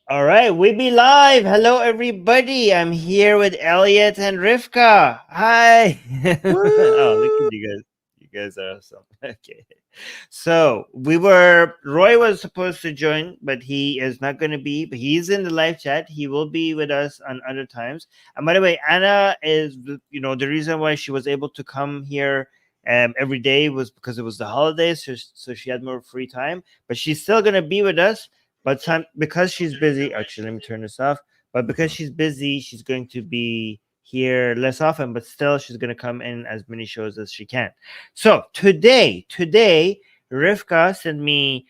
All right, we be live. Hello, everybody. I'm here with Elliot and Rivka. Hi. Oh, look at Woo! you guys. You guys are awesome. Okay. So Roy was supposed to join, but he is not going to be. But he's in the live chat. He will be with us on other times. And by the way, Anna is, the reason why she was able to come here every day was because it was the holidays. So she had more free time, but she's still going to be with us, but because she's busy, actually, let me turn this off. But because she's busy, she's going to be here less often. But still, she's going to come in as many shows as she can. So today, Rivka sent me.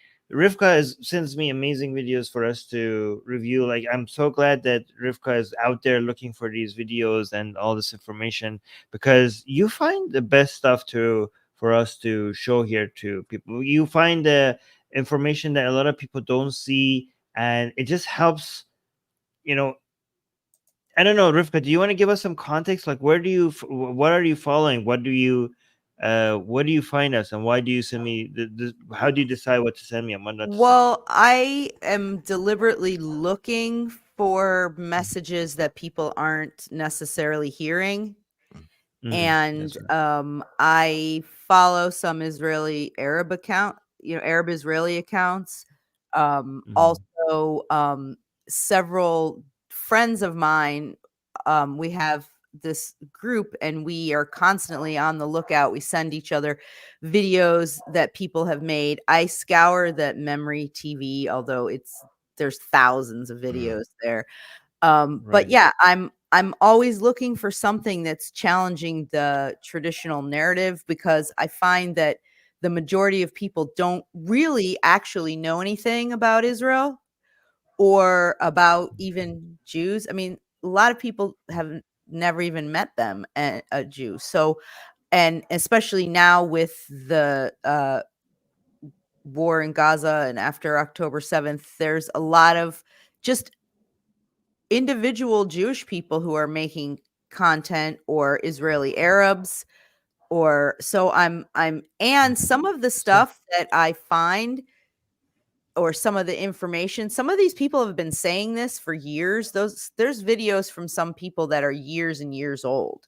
Sends me amazing videos for us to review. Like, I'm so glad that Rivka is out there looking for these videos and all this information, because you find the best stuff for us to show here to people. You find the information that a lot of people don't see, and it just helps. You know, I don't know, Rivka. Do you want to give us some context? Like, what are you following? What do you find us, and why do you send me? How do you decide what to send me and what not to send me? Well, I am deliberately looking for messages that people aren't necessarily hearing. That's And right. I follow some Arab Israeli accounts. Mhm. Also, several friends of mine, we have this group and we are constantly on the lookout. We send each other videos that people have made. I scour that memory TV, although there's thousands of videos there. But Right. yeah, I'm always looking for something that's challenging the traditional narrative, because I find that the majority of people don't really actually know anything about Israel or about even Jews. I mean, a lot of people have never even met them, a Jew. So, and especially now with the war in Gaza and after October 7th, there's a lot of just individual Jewish people who are making content, or Israeli Arabs, or so I'm and some of the So stuff that I find, or some of the information, some of these people have been saying this for years. There's videos from some people that are years and years old,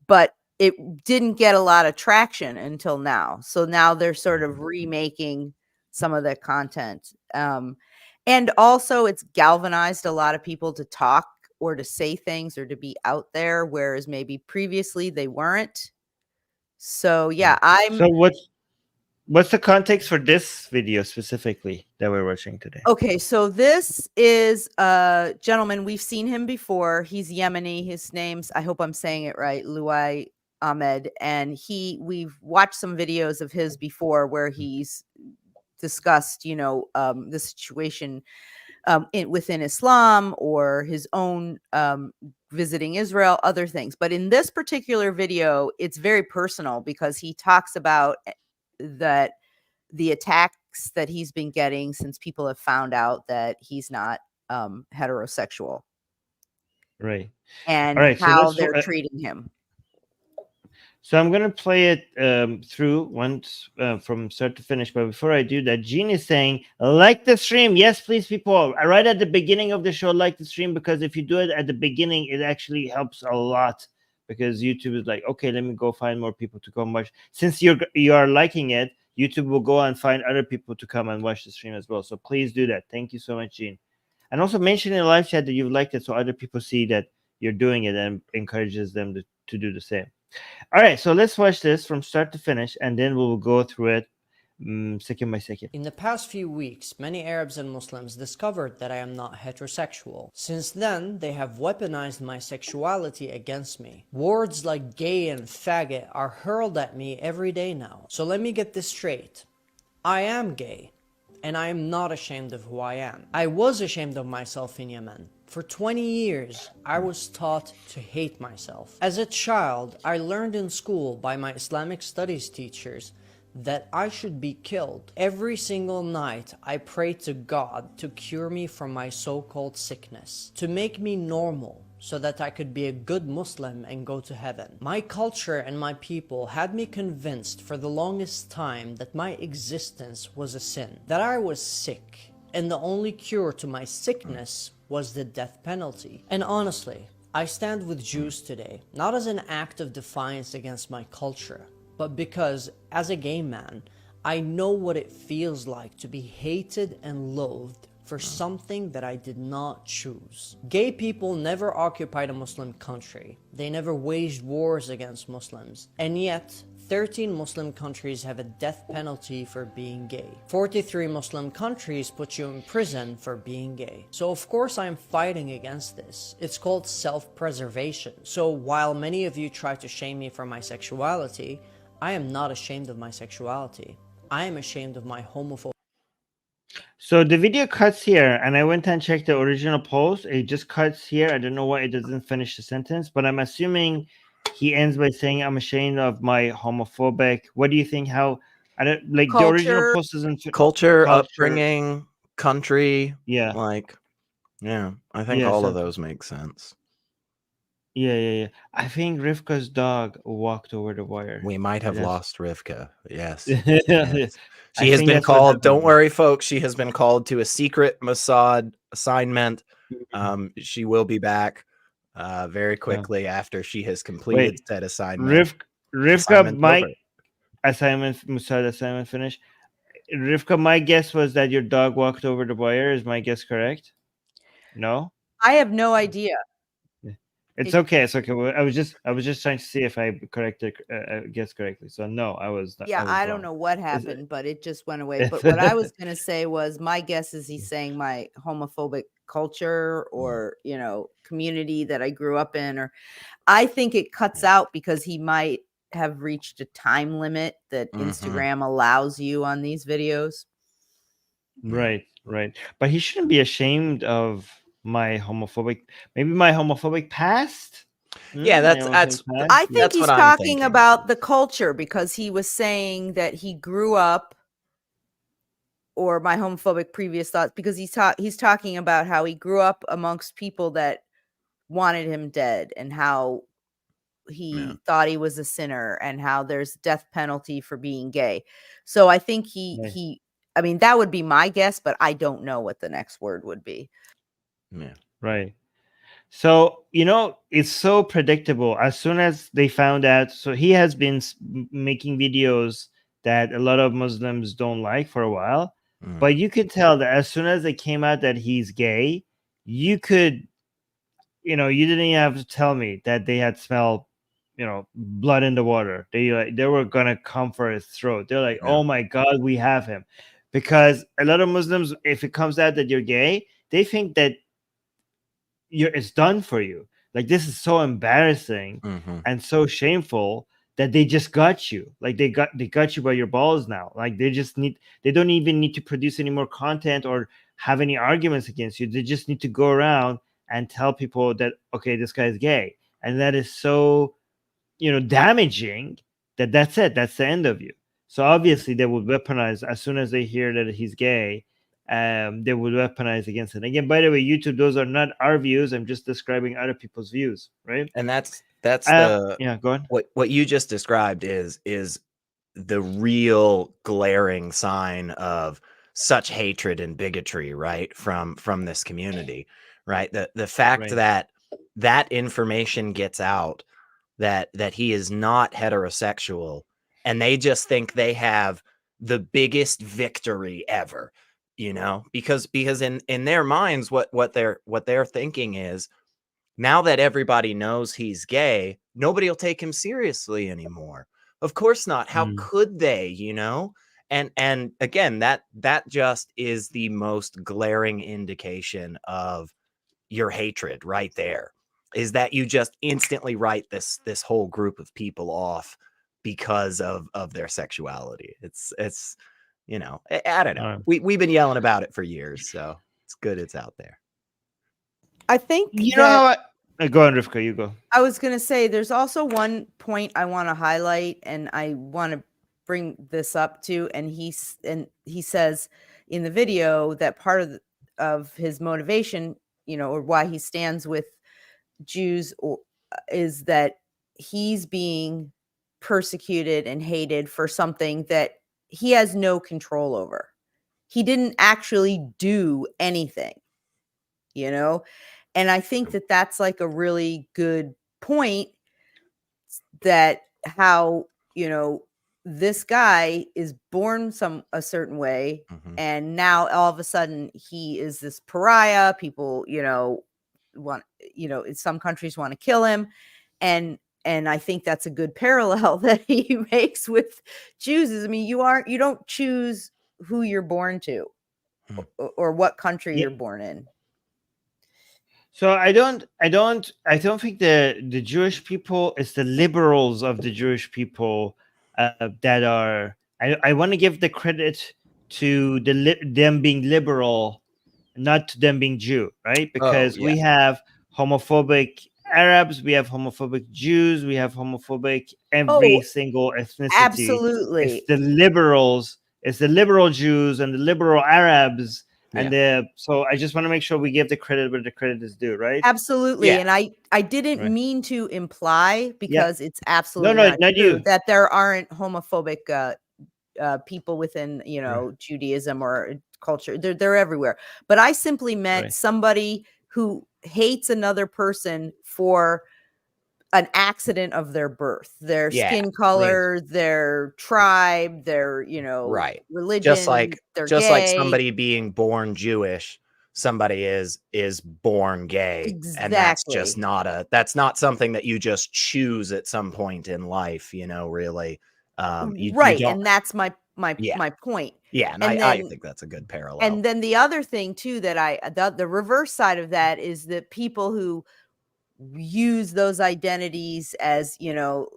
but it didn't get a lot of traction until now. So now they're sort of remaking some of the content. And also it's galvanized a lot of people to talk or to say things or to be out there, whereas maybe previously they weren't. So yeah, right. So what's the context for this video specifically that we're watching today? Okay, so this is a gentleman, we've seen him before. He's Yemeni. His name's, I hope I'm saying it right, Luai Ahmed, and we've watched some videos of his before where he's discussed, the situation within Islam, or his own visiting Israel, other things. But in this particular video, it's very personal because he talks about that the attacks that he's been getting since people have found out that he's not heterosexual, Right. All and right. So how let's. they're treating him. So I'm gonna play it through once from start to finish. But before I do that, Gene is saying, like the stream. Yes, please, people. Right at the beginning of the show, like the stream, because if you do it at the beginning, it actually helps a lot. Because YouTube is like, okay, let me go find more people to come watch. Since you are liking it, YouTube will go and find other people to come and watch the stream as well. So please do that. Thank you so much, Gene. And also mention in the live chat that you've liked it, so other people see that you're doing it and encourages them to do the same. All right, so let's watch this from start to finish, and then we'll go through it second by second. In the past few weeks, many Arabs and Muslims discovered that I am not heterosexual. Since then, they have weaponized my sexuality against me. Words like gay and faggot are hurled at me every day now. So let me get this straight. I am gay, and I am not ashamed of who I am. I was ashamed of myself in Yemen. For 20 years, I was taught to hate myself. As a child, I learned in school by my Islamic studies teachers that I should be killed. Every single night, I prayed to God to cure me from my so-called sickness, to make me normal, so that I could be a good Muslim and go to heaven. My culture and my people had me convinced for the longest time that my existence was a sin, that I was sick, and the only cure to my sickness was the death penalty. And honestly, I stand with Jews today, not as an act of defiance against my culture, but because, as a gay man, I know what it feels like to be hated and loathed for something that I did not choose. Gay people never occupied a Muslim country. They never waged wars against Muslims. And yet, 13 Muslim countries have a death penalty for being gay. 43 Muslim countries put you in prison for being gay. So of course I'm fighting against this. It's called self-preservation. So while many of you try to shame me for my sexuality, I am not ashamed of my sexuality. I am ashamed of my homophobia. So the video cuts here, and I went and checked the original post. It just cuts here. I don't know why it doesn't finish the sentence, but I'm assuming he ends by saying, "I'm ashamed of my homophobic." What do you think? How I don't like the original Culture. post isn't Culture, upbringing, country. Yeah, Like, yeah, I think yeah, all of something. those make sense. Yeah. I think Rivka's dog walked over the wire. We might have That's- lost Rivka. Yes. Yeah. Yes. I She has think been that's what called, happened. don't worry, folks. She has been called to a secret Mossad assignment. She will be back very quickly after she has completed Wait, said assignment. Rivka Assignment's might over. assignment finish. Rivka, my guess was that your dog walked over the wire. Is my guess correct? No? I have no idea. It's okay. It's okay. Well, I was just trying to see if I guessed correctly. So no, I was not. Yeah, was I don't wrong. know what Is it- happened, but it just went away. But what I was going to say was my guess is he's saying my homophobic culture or, community that I grew up in, or I think it cuts out because he might have reached a time limit that Instagram allows you on these videos. Right. But he shouldn't be ashamed of my homophobic. Maybe my homophobic past. Yeah, My that's homophobic that's past? I think That's he's what I'm talking thinking. about the culture because he was saying that he grew up, or my homophobic previous thoughts, because he's talking about how he grew up amongst people that wanted him dead and how he thought he was a sinner and how there's death penalty for being gay. So I think I mean, that would be my guess, but I don't know what the next word would be. Yeah. Right. So, it's so predictable. As soon as they found out, so he has been making videos that a lot of Muslims don't like for a while, but you could tell that as soon as it came out that he's gay, you could, you didn't even have to tell me that they had smelled, blood in the water. They were gonna come for his throat. They're like, "Oh my God, we have him," because a lot of Muslims, if it comes out that you're gay, they think that it's done for you. Like, this is so embarrassing and so shameful that they just got you. Like, they got you by your balls now. Like, they don't even need to produce any more content or have any arguments against you. They just need to go around and tell people that, okay, this guy is gay. And that is so, damaging that's it. That's the end of you. So obviously they would weaponize as soon as they hear that he's gay. They would weaponize against it. Again, by the way, YouTube, those are not our views. I'm just describing other people's views, right? And that's the go on. What you just described is the real glaring sign of such hatred and bigotry, right? From this community, right? The fact that information gets out that he is not heterosexual, and they just think they have the biggest victory ever, because in their minds, what they're thinking is, now that everybody knows he's gay, nobody will take him seriously anymore. Of course not. How could they, And again, that just is the most glaring indication of your hatred right there, is that you just instantly write this whole group of people off because of their sexuality. It's I don't know. We've been yelling about it for years, so it's good it's out there. I think go on, Rivka, you go. I was going to say there's also one point I want to highlight, and I want to bring this up too. And he says in the video that part of his motivation, or why he stands with Jews, is that he's being persecuted and hated for something that he has no control over. he didn't actually do anything, you know? And I think that that's like a really good point, that how, you know, this guy is born a certain way, and now all of a sudden he is this pariah. People, you know, some countries want to kill him. And I think that's a good parallel that he makes with Jews. Is, I mean, you don't choose who you're born to or what country you're born in. So I don't think the Jewish people, it's the liberals of the Jewish people that are. I want to give the credit to them being liberal, not to them being Jew, right? Because we have homophobic Arabs, we have homophobic Jews, we have homophobic every single ethnicity. Absolutely. It's the liberals, it's the liberal Jews and the liberal Arabs. And so I just want to make sure we give the credit where the credit is due, right? Absolutely. And I didn't mean to imply, because it's absolutely not true, that there aren't homophobic people within, you know, Judaism or culture. They're everywhere. But I simply meant somebody who hates another person for an accident of their birth, their skin color, their tribe, their, you know, religion, just like somebody being born Jewish, somebody is born gay. Exactly. And that's just that's not something that you just choose at some point in life, you know, really. You and that's my point. Yeah, and I think that's a good parallel. And then the other thing too, that the reverse side of that is that people who use those identities as, you know,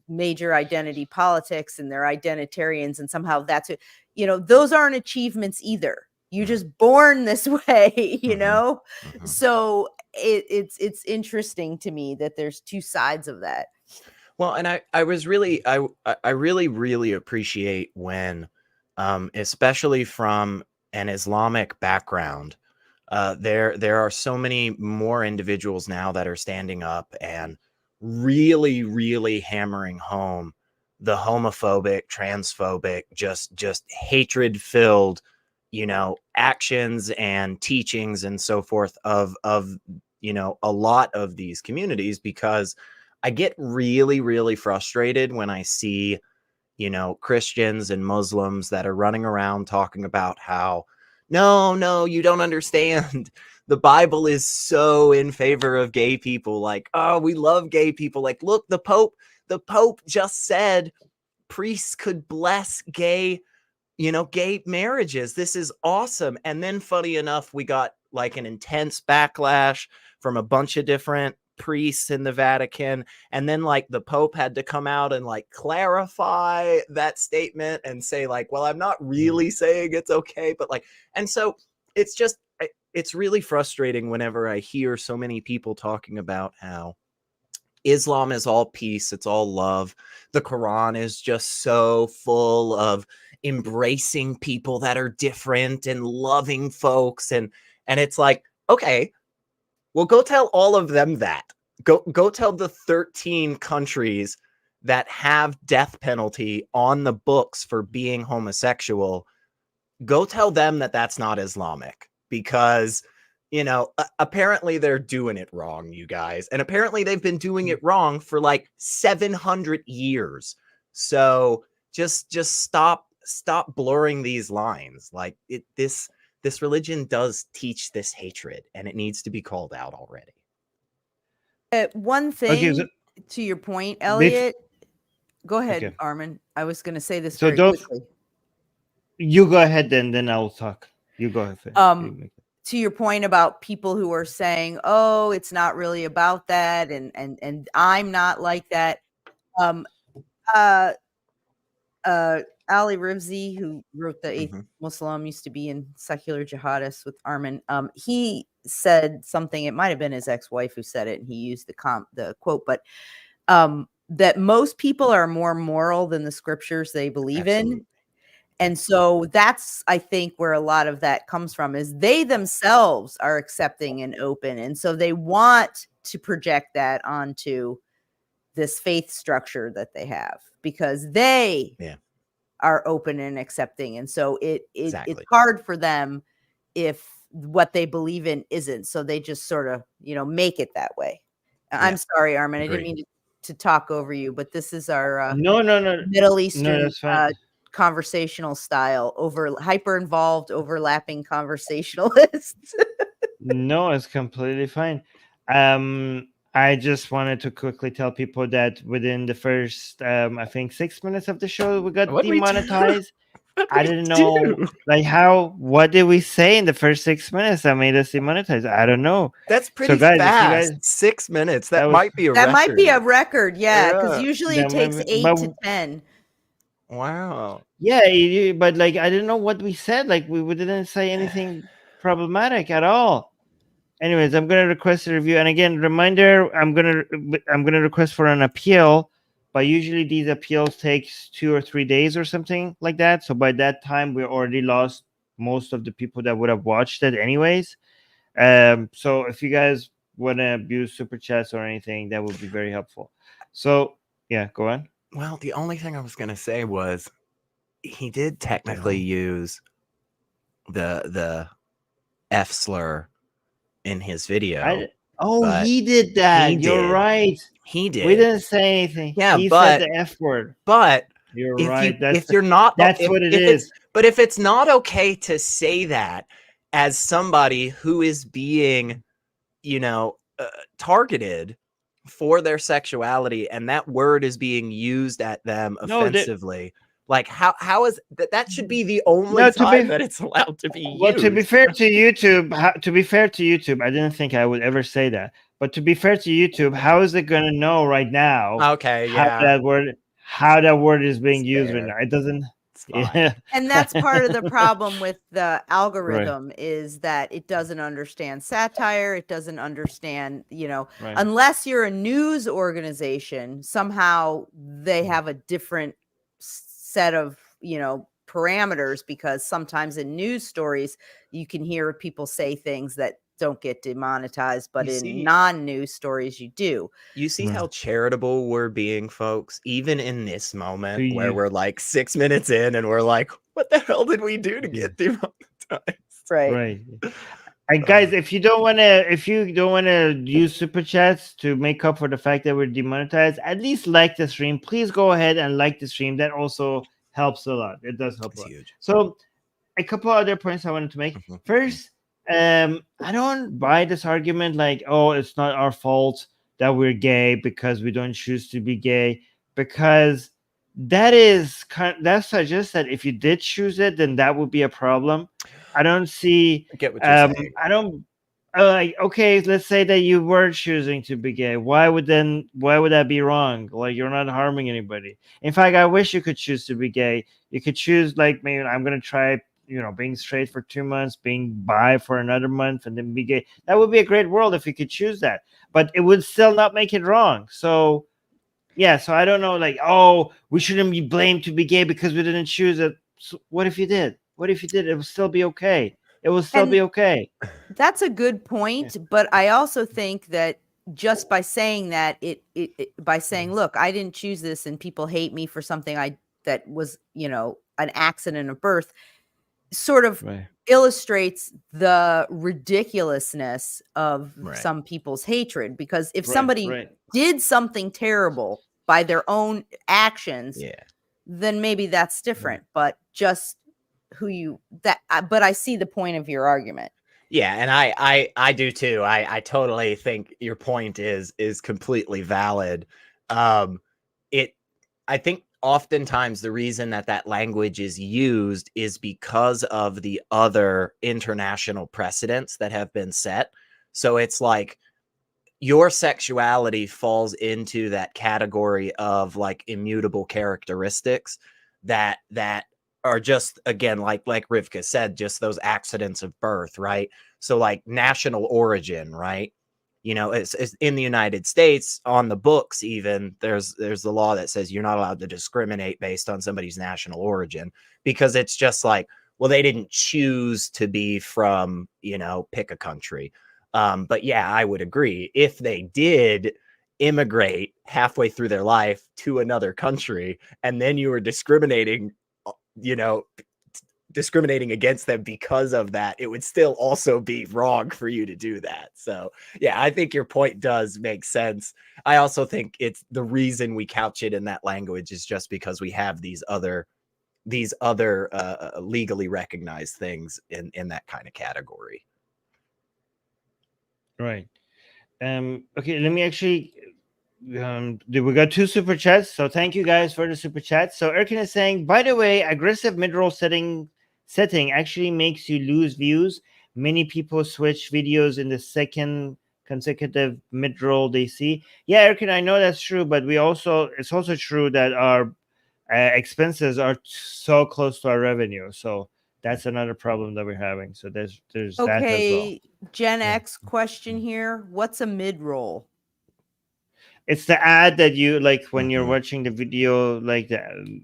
major identity politics, and they're identitarians, and somehow that's, you know, those aren't achievements either. You're just born this way, you know? So it's interesting to me that there's two sides of that. Well, and I really appreciate when, especially from an Islamic background, there are so many more individuals now that are standing up and really, really hammering home the homophobic, transphobic, just hatred-filled, you know, actions and teachings and so forth of you know, a lot of these communities, because I get really, really frustrated when I see, you know, Christians and Muslims that are running around talking about how, no, you don't understand. The Bible is so in favor of gay people. Like, oh, we love gay people. Like, look, the Pope just said priests could bless gay marriages. This is awesome. And then funny enough, we got like an intense backlash from a bunch of different priests in the Vatican, and then like the Pope had to come out and like clarify that statement and say like, well, I'm not really saying it's okay, but like, and so it's really frustrating whenever I hear so many people talking about how Islam is all peace, it's all love. The Quran is just so full of embracing people that are different and loving folks, and it's like, okay, well, go tell all of them that. Go tell the 13 countries that have death penalty on the books for being homosexual. Go tell them that that's not Islamic, because, you know, apparently they're doing it wrong, you guys. And apparently they've been doing it wrong for like 700 years. So just stop blurring these lines. Like this religion does teach this hatred, and it needs to be called out already. One thing to your point, Elliot. Go ahead, Armin. I was going to say this very quickly. You go ahead, then I'll talk. You go ahead. To your point about people who are saying, "Oh, it's not really about that," and I'm not like that. Ali Rivzi, who wrote the Atheist Muslim, used to be in Secular Jihadists with Armin. He said something. It might have been his ex-wife who said it, and he used the quote, but that most people are more moral than the scriptures they believe in. And so that's, I think, where a lot of that comes from, is they themselves are accepting and open. And so they want to project that onto this faith structure that they have, because they are open and accepting. And so it's Exactly. hard for them if what they believe in isn't. So they just sort of, make it that way. I'm sorry, Armin. I didn't Agreed. mean to talk over you, but this is our No, Middle no, Eastern that's fine. conversational style, hyper involved, overlapping conversationalists. No, it's completely fine. I just wanted to quickly tell people that within the first, I think 6 minutes of the show, we got What we do? demonetized. What'd I we didn't know, do? like, what did we say in the first 6 minutes that made us demonetized? I don't know. That's pretty guys, if you fast. guys, 6 minutes. that That was might be a That record. might be a record, yeah, because Yeah. usually that it takes might be- 8 but to 10. Wow. yeah, but like I didn't know what we said. Like we didn't say anything problematic at all. Anyways, I'm gonna request a review, and again, reminder: I'm gonna request for an appeal. But usually these appeals takes 2 or 3 days or something like that. So by that time, we already lost most of the people that would have watched it, anyways. So if you guys want to use super chats or anything, that would be very helpful. So yeah, go on. Well, the only thing I was gonna say was he did technically use the F slur in his video. but He did that. You're did. right. He did. We didn't say anything. Yeah, he but- said the F word. But You're if right. if you're not, that's if, what it if is. It's, but if it's not okay to say that as somebody who is being, targeted for their sexuality, and that word is being used at them No, offensively, like how is that? Should be the only No, to time be- that it's allowed to be used. Well, to be fair to YouTube, I didn't think I would ever say that. But to be fair to YouTube, how is it going to know right now Okay, how yeah, that word is being It's used right fair. now? It doesn't. it's fine. Yeah. And that's part of the problem with the algorithm is that it doesn't understand satire. It doesn't understand, Right. unless you're a news organization, somehow they have a different set of, parameters, because sometimes in news stories, you can hear people say things that don't get demonetized, but You in see- non-news stories, you do. You see Right. how charitable we're being, folks, even in this moment To where you. we're like 6 minutes in and we're like, what the hell did we do to get demonetized? Right. And guys, if you don't want to use super chats to make up for the fact that we're demonetized, at least like the stream. Please go ahead and like the stream. That also helps a lot. It does help It's a lot. huge. So, a couple other points I wanted to make. Mhm. First, I don't buy this argument like, oh, it's not our fault that we're gay because we don't choose to be gay, because that suggests that if you did choose it, then that would be a problem. I don't see. I get what you're saying. I don't. Like, okay, let's say that you were choosing to be gay. Why would that be wrong? Like, you're not harming anybody. In fact, I wish you could choose to be gay. You could choose, like, maybe I'm gonna try, being straight for 2 months, being bi for another month, and then be gay. That would be a great world if you could choose that. But it would still not make it wrong. So yeah, so I don't know, like, oh, we shouldn't be blamed to be gay because we didn't choose it. So what if you did? What if you did? It would still be okay. It will still be okay. That's a good point, but I also think that just by saying that, by saying, "Look, I didn't choose this, and people hate me for something that was, an accident of birth," sort of illustrates the ridiculousness of some people's hatred. Because if somebody did something terrible by their own actions, then maybe that's different. But just but I see the point of your argument. Yeah, and I do too. I totally think your point is completely valid. I think oftentimes the reason that language is used is because of the other international precedents that have been set. So it's like your sexuality falls into that category of like immutable characteristics that are just, again, like Rivka said, just those accidents of birth, right? So like national origin, right? It's in the United States, on the books, even there's the law that says you're not allowed to discriminate based on somebody's national origin, because it's just like, well, they didn't choose to be from, pick a country. But yeah, I would agree. If they did immigrate halfway through their life to another country, and then you were discriminating you know, discriminating against them because of that, it would still also be wrong for you to do that. So yeah, I think your point does make sense. I also think it's the reason we couch it in that language is just because we have these other legally recognized things in that kind of category. Right. Okay, let me actually we got 2 super chats, so thank you guys for the super chat. So Erkin is saying, by the way, aggressive mid-roll setting actually makes you lose views. Many people switch videos in the second consecutive mid-roll they see. Yeah, Erkin, I know that's true, but it's also true that our expenses are so close to our revenue. So that's another problem that we're having. So there's that as well. Okay, Gen Yeah. X question here. What's a mid-roll? It's the ad that you like when you're Mhm. watching the video, like the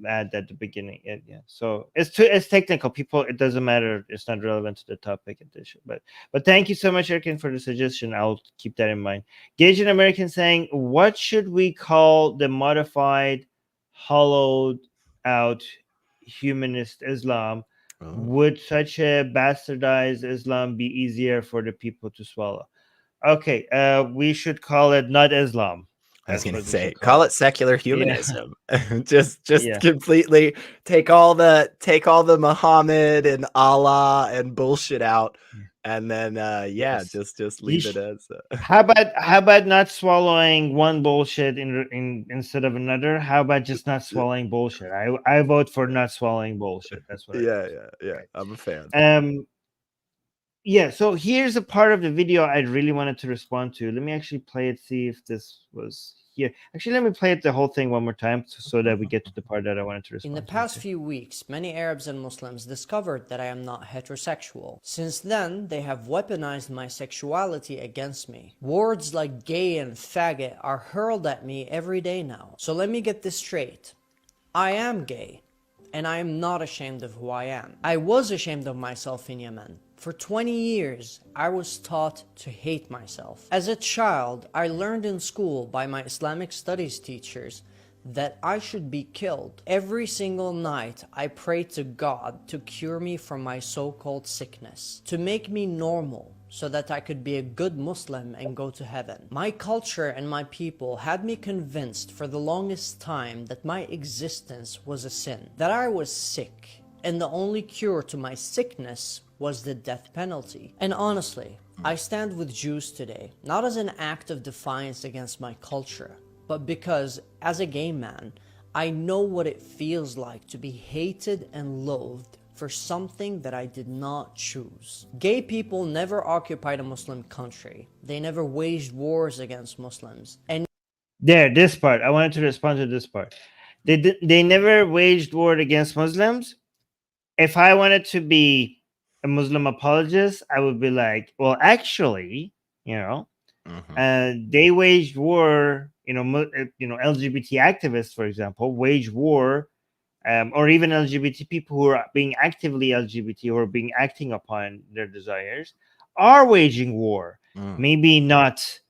ad at the beginning. Yeah. So it's technical. People, it doesn't matter. It's not relevant to the topic edition. But thank you so much, Erkin, for the suggestion. I'll keep that in mind. Gage in American saying, what should we call the modified, hollowed out humanist Islam? Oh. Would such a bastardized Islam be easier for the people to swallow? Okay, we should call it not Islam. I was That's going to what we say, should call call it secular Yeah. humanism. just Yeah. completely take all the Muhammad and Allah and bullshit out, and then Yes. just leave it as. How about not swallowing one bullshit instead of another? How about just not swallowing bullshit? I vote for not swallowing bullshit. That's what I vote for. Yeah. I'm a fan. Yeah, so here's a part of the video I really wanted to respond to. Let me actually play it, see if this was here. Actually, let me play it the whole thing one more time so that we get to the part that I wanted to respond In to. the past few weeks, many Arabs and Muslims discovered that I am not heterosexual. Since then, they have weaponized my sexuality against me. Words like gay and faggot are hurled at me every day now. So let me get this straight. I am gay, and I am not ashamed of who I am. I was ashamed of myself in Yemen. For 20 years, I was taught to hate myself. As a child, I learned in school by my Islamic studies teachers that I should be killed. Every single night, I prayed to God to cure me from my so-called sickness, to make me normal, so that I could be a good Muslim and go to heaven. My culture and my people had me convinced for the longest time that my existence was a sin, that I was sick, and the only cure to my sickness was the death penalty. And honestly, I stand with Jews today, not as an act of defiance against my culture, but because, as a gay man, I know what it feels like to be hated and loathed for something that I did not choose. Gay people never occupied a Muslim country. They never waged wars against Muslims. And this part, I wanted to respond to this part. They never waged war against Muslims. If I wanted to be a Muslim apologist, I would be like, well, actually, they waged war. LGBT activists, for example, wage war, or even LGBT people who are being actively LGBT or being acting upon their desires are waging war. Maybe not,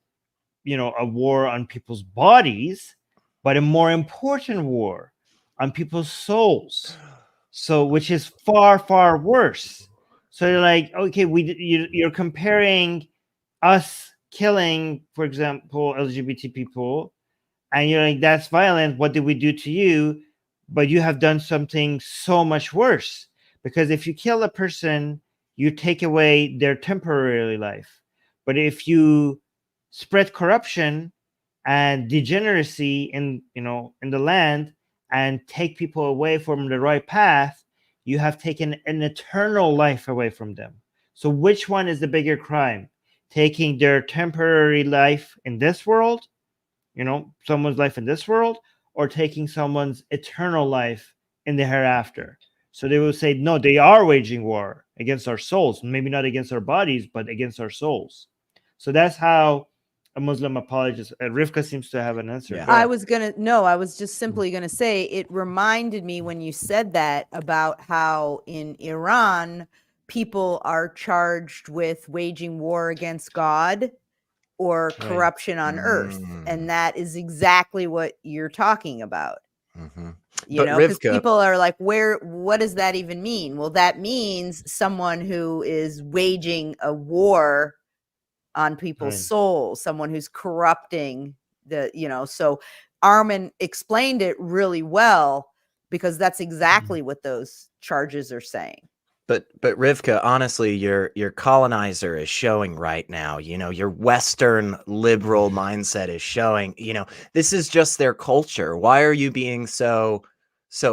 a war on people's bodies, but a more important war on people's souls. So, which is far, far worse. So you're like, okay, you're comparing us killing, for example, LGBT people, and you're like, that's violent. What did we do to you? But you have done something so much worse. Because if you kill a person, you take away their temporary life. But if you spread corruption and degeneracy in the land and take people away from the right path, you have taken an eternal life away from them. So which one is the bigger crime? Taking their temporary life in this world, someone's life in this world, or taking someone's eternal life in the hereafter? So they will say, no, they are waging war against our souls, maybe not against our bodies, but against our souls. So that's how a Muslim apologist, Rivka seems to have an answer. Yeah. I was just simply gonna say, it reminded me when you said that about how in Iran, people are charged with waging war against God or corruption on earth. And that is exactly what you're talking about. Mm-hmm. You But know, because Rivka, people are like, what does that even mean? Well, that means someone who is waging a war on people's Right. souls, someone who's corrupting so Armin explained it really well, because that's exactly what those charges are saying. but Rivka, honestly, your colonizer is showing right now. You know, your Western liberal mindset is showing. You know, this is just their culture. Why are you being so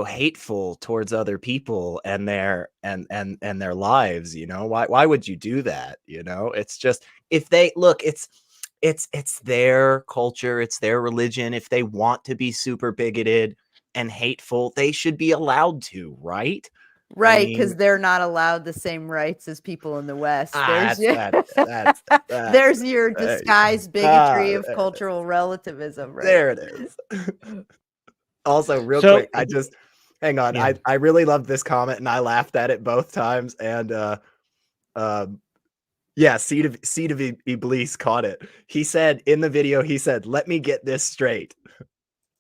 hateful towards other people and their and their lives? You know, why would you do that? You know, it's just, if they look, it's their culture, it's their religion. If they want to be super bigoted and hateful, they should be allowed to, right? I Right, because mean, they're not allowed the same rights as people in the West. There's that's there's your uh, disguised bigotry of cultural relativism, right? there it is. Also, real So quick, I just hang on. yeah. I really loved this comment and I laughed at it both times. And yeah, Seed of Iblis caught it. He said in the video, he said, "Let me get this straight.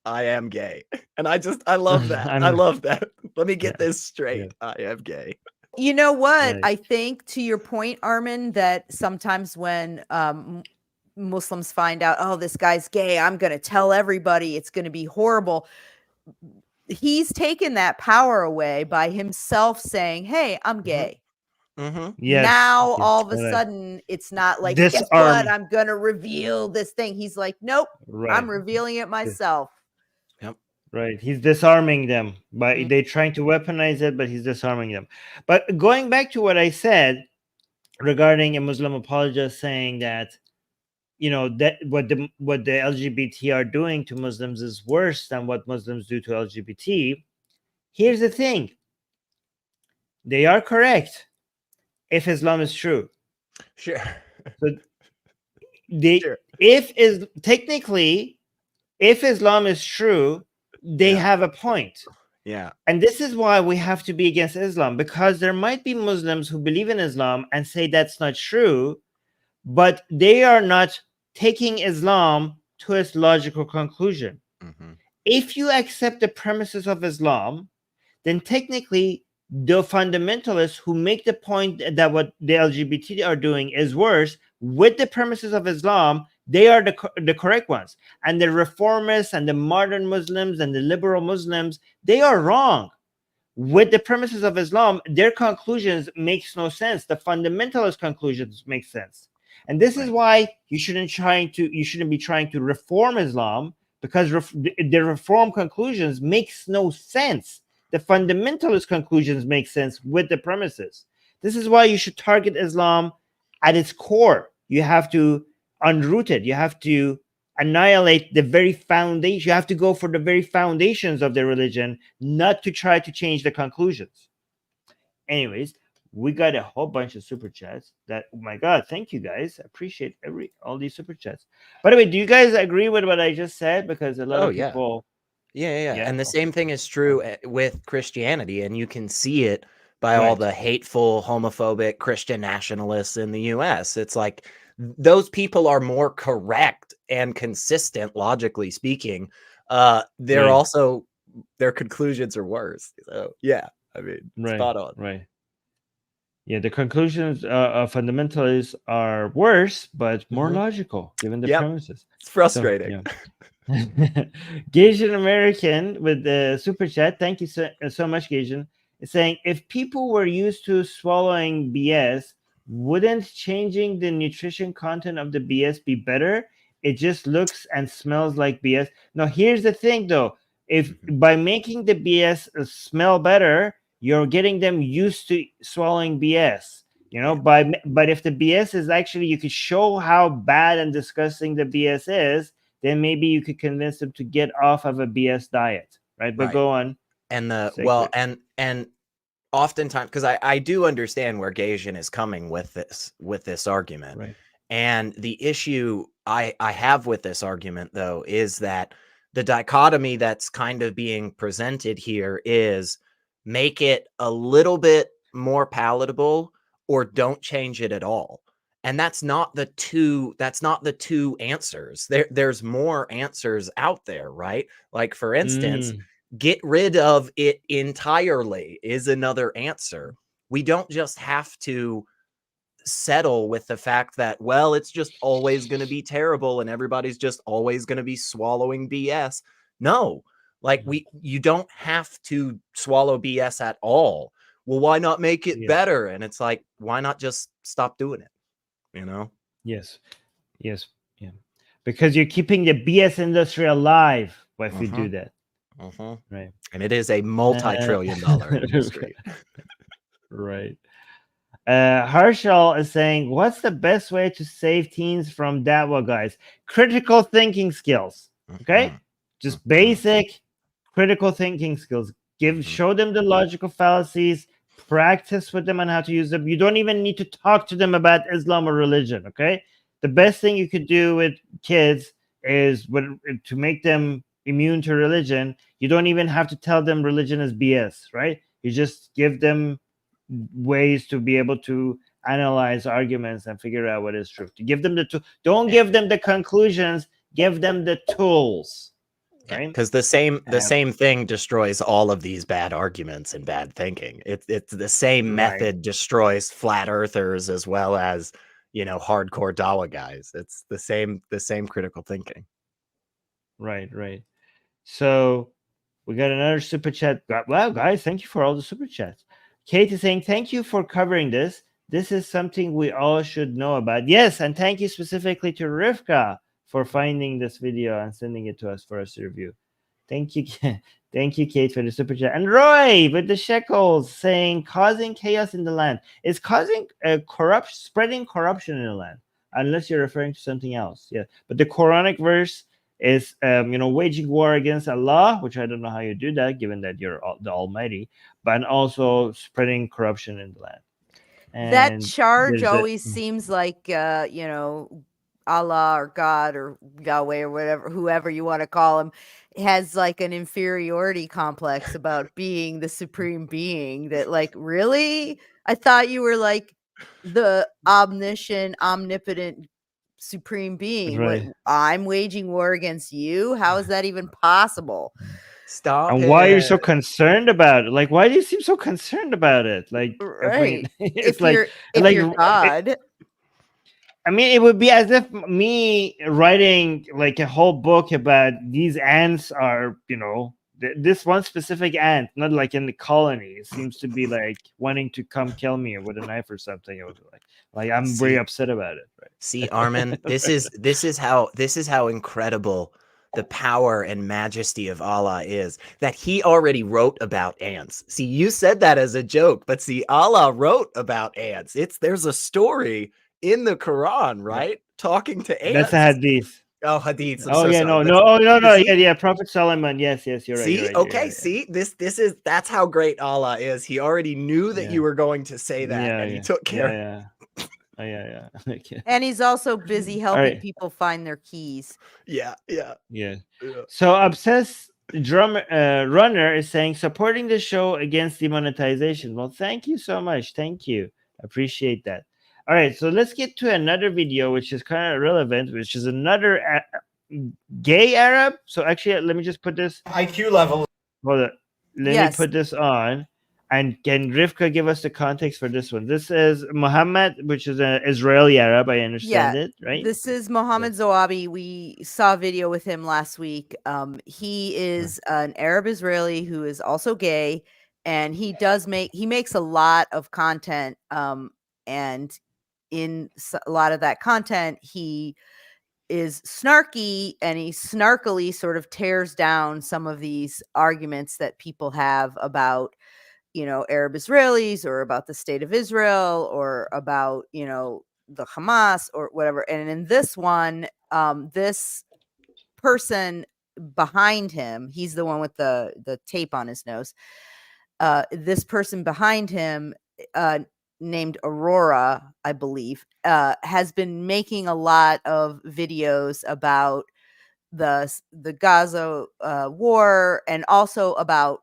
I am gay." And I love that. I love that. Let me get this straight. I am gay. You know what? Right. I think, to your point, Armin, that sometimes when Muslims find out, oh, this guy's gay, I'm going to tell everybody, it's going to be horrible. He's taken that power away by himself saying, hey, I'm gay. Mm-hmm. Yes. Now, he's all of a gonna sudden, it's not like, guess disarm. what? I'm going to reveal this thing. He's like, nope, Right. I'm revealing it myself. Yep. Right. He's disarming them by Mm. they trying to weaponize it, but he's disarming them. But going back to what I said regarding a Muslim apologist saying that, you know, that what the LGBT are doing to Muslims is worse than what Muslims do to LGBT. Here's the thing. They are correct if Islam is true. Sure. So they Sure. technically, if Islam is true, they Yeah. have a point. Yeah. And this is why we have to be against Islam, because there might be Muslims who believe in Islam and say that's not true, but they are not taking Islam to its logical conclusion. Mm-hmm. If you accept the premises of Islam, then technically the fundamentalists who make the point that what the LGBT are doing is worse with the premises of Islam, they are the correct ones. And the reformists and the modern Muslims and the liberal Muslims, they are wrong. With the premises of Islam, their conclusions makes no sense. The fundamentalist conclusions make sense. And this is why you shouldn't be trying to reform Islam, because the reform conclusions makes no sense. The fundamentalist conclusions make sense with the premises. This is why you should target Islam at its core. You have to unroot it. You have to annihilate the very foundation. You have to go for the very foundations of the religion, not to try to change the conclusions. Anyways, we got a whole bunch of super chats. That, oh my god, thank you guys. I appreciate all these super chats. By the way, do you guys agree with what I just said? Because a lot of people. Yeah. Yeah, And the same thing is true with Christianity, and you can see it by Right. all the hateful, homophobic Christian nationalists in the US. It's like those people are more correct and consistent, logically speaking. They're Right. also, their conclusions are worse. So yeah, I mean, Right. spot on. Right. Yeah, the conclusions of fundamentalists are worse, but more logical given the premises. It's frustrating. So, yeah. Gasian American with the super chat. Thank you so much, Gasian. Is saying, if people were used to swallowing BS, wouldn't changing the nutrition content of the BS be better? It just looks and smells like BS. Now, here's the thing, though. If by making the BS smell better, you're getting them used to swallowing BS. You know, but if the BS is actually, you could show how bad and disgusting the BS is, then maybe you could convince them to get off of a BS diet, right? But go on. And Sacred. and oftentimes, because I do understand where Gasian is coming with this argument, Right. and the issue I have with this argument, though, is that the dichotomy that's kind of being presented here is make it a little bit more palatable or don't change it at all. And that's not the two answers. There's more answers out there, right? Like, for instance, get rid of it entirely is another answer. We don't just have to settle with the fact that, well, it's just always going to be terrible and everybody's just always going to be swallowing BS. No, like you don't have to swallow BS at all. Well, why not make it better? And it's like, why not just stop doing it? You know? Yes. Yeah. Because you're keeping the BS industry alive if you do that. Right. And it is a multi-trillion-dollar industry. Right. Harshal is saying, what's the best way to save teens from Dawa, guys? Critical thinking skills. Okay? Just basic critical thinking skills. Show them the logical fallacies, practice with them on how to use them. You don't even need to talk to them about Islam or religion. Okay? The best thing you could do with kids is to make them immune to religion. You don't even have to tell them religion is BS, right? You just give them ways to be able to analyze arguments and figure out what is true. To give them don't give them the conclusions, give them the tools. Right? Because the same thing destroys all of these bad arguments and bad thinking. It's the same method destroys flat earthers as well as, you know, hardcore Dawa guys. It's the same critical thinking. Right. So we got another super chat. Wow, guys, thank you for all the super chats. Kate is saying, thank you for covering this. This is something we all should know about. Yes, and thank you specifically to Rivka for finding this video and sending it to us for us to review. Thank you. Thank you, Kate, for the super chat. And Roy with the shekels saying, causing chaos in the land. It's causing spreading corruption in the land, unless you're referring to something else. Yeah, but the Quranic verse is, waging war against Allah, which I don't know how you do that, given that you're the Almighty, but also spreading corruption in the land. And that charge always seems like, Allah or God or Yahweh or whatever, whoever you want to call him, has like an inferiority complex about being the supreme being. That, like, really? I thought you were like the omniscient, omnipotent supreme being. Right. What, I'm waging war against you? How is that even possible? Stop. And why are you so concerned about it? Like, why do you seem so concerned about it? Like, right. It's if you're God. I mean, it would be as if me writing like a whole book about these ants are, this one specific ant, not like in the colony. It seems to be like wanting to come kill me with a knife or something. It was like I'm very upset about it. Right? See, Armin, this is how incredible the power and majesty of Allah is, that he already wrote about ants. See, you said that as a joke, but see, Allah wrote about ants. There's a story in the Quran, right? Talking to ants. That's a hadith. Oh, hadith. No. Yeah, Prophet Solomon. Yes, you're right. See, you're right, okay, you're right. See, that's how great Allah is. He already knew that you were going to say that, and he took care. Yeah. Okay. And he's also busy helping people find their keys. Yeah. So obsessed runner is saying, supporting the show against demonetization. Well, thank you so much. Thank you. Appreciate that. All right, so let's get to another video which is kind of relevant, which is another gay Arab. So actually, let me just put this IQ level. Hold on. Let me put this on. And can Rivka give us the context for this one? This is Muhammad, which is an Israeli Arab. I understand it, right? This is Mohammed Zoabi. We saw a video with him last week. He is an Arab Israeli who is also gay, and he makes a lot of content. And in a lot of that content, he is snarky, and he snarkily sort of tears down some of these arguments that people have about, Arab Israelis, or about the state of Israel, or about, the Hamas or whatever. And in this one, this person behind him, he's the one with the tape on his nose. This person behind him, named Aurora, I believe, has been making a lot of videos about the Gaza war, and also about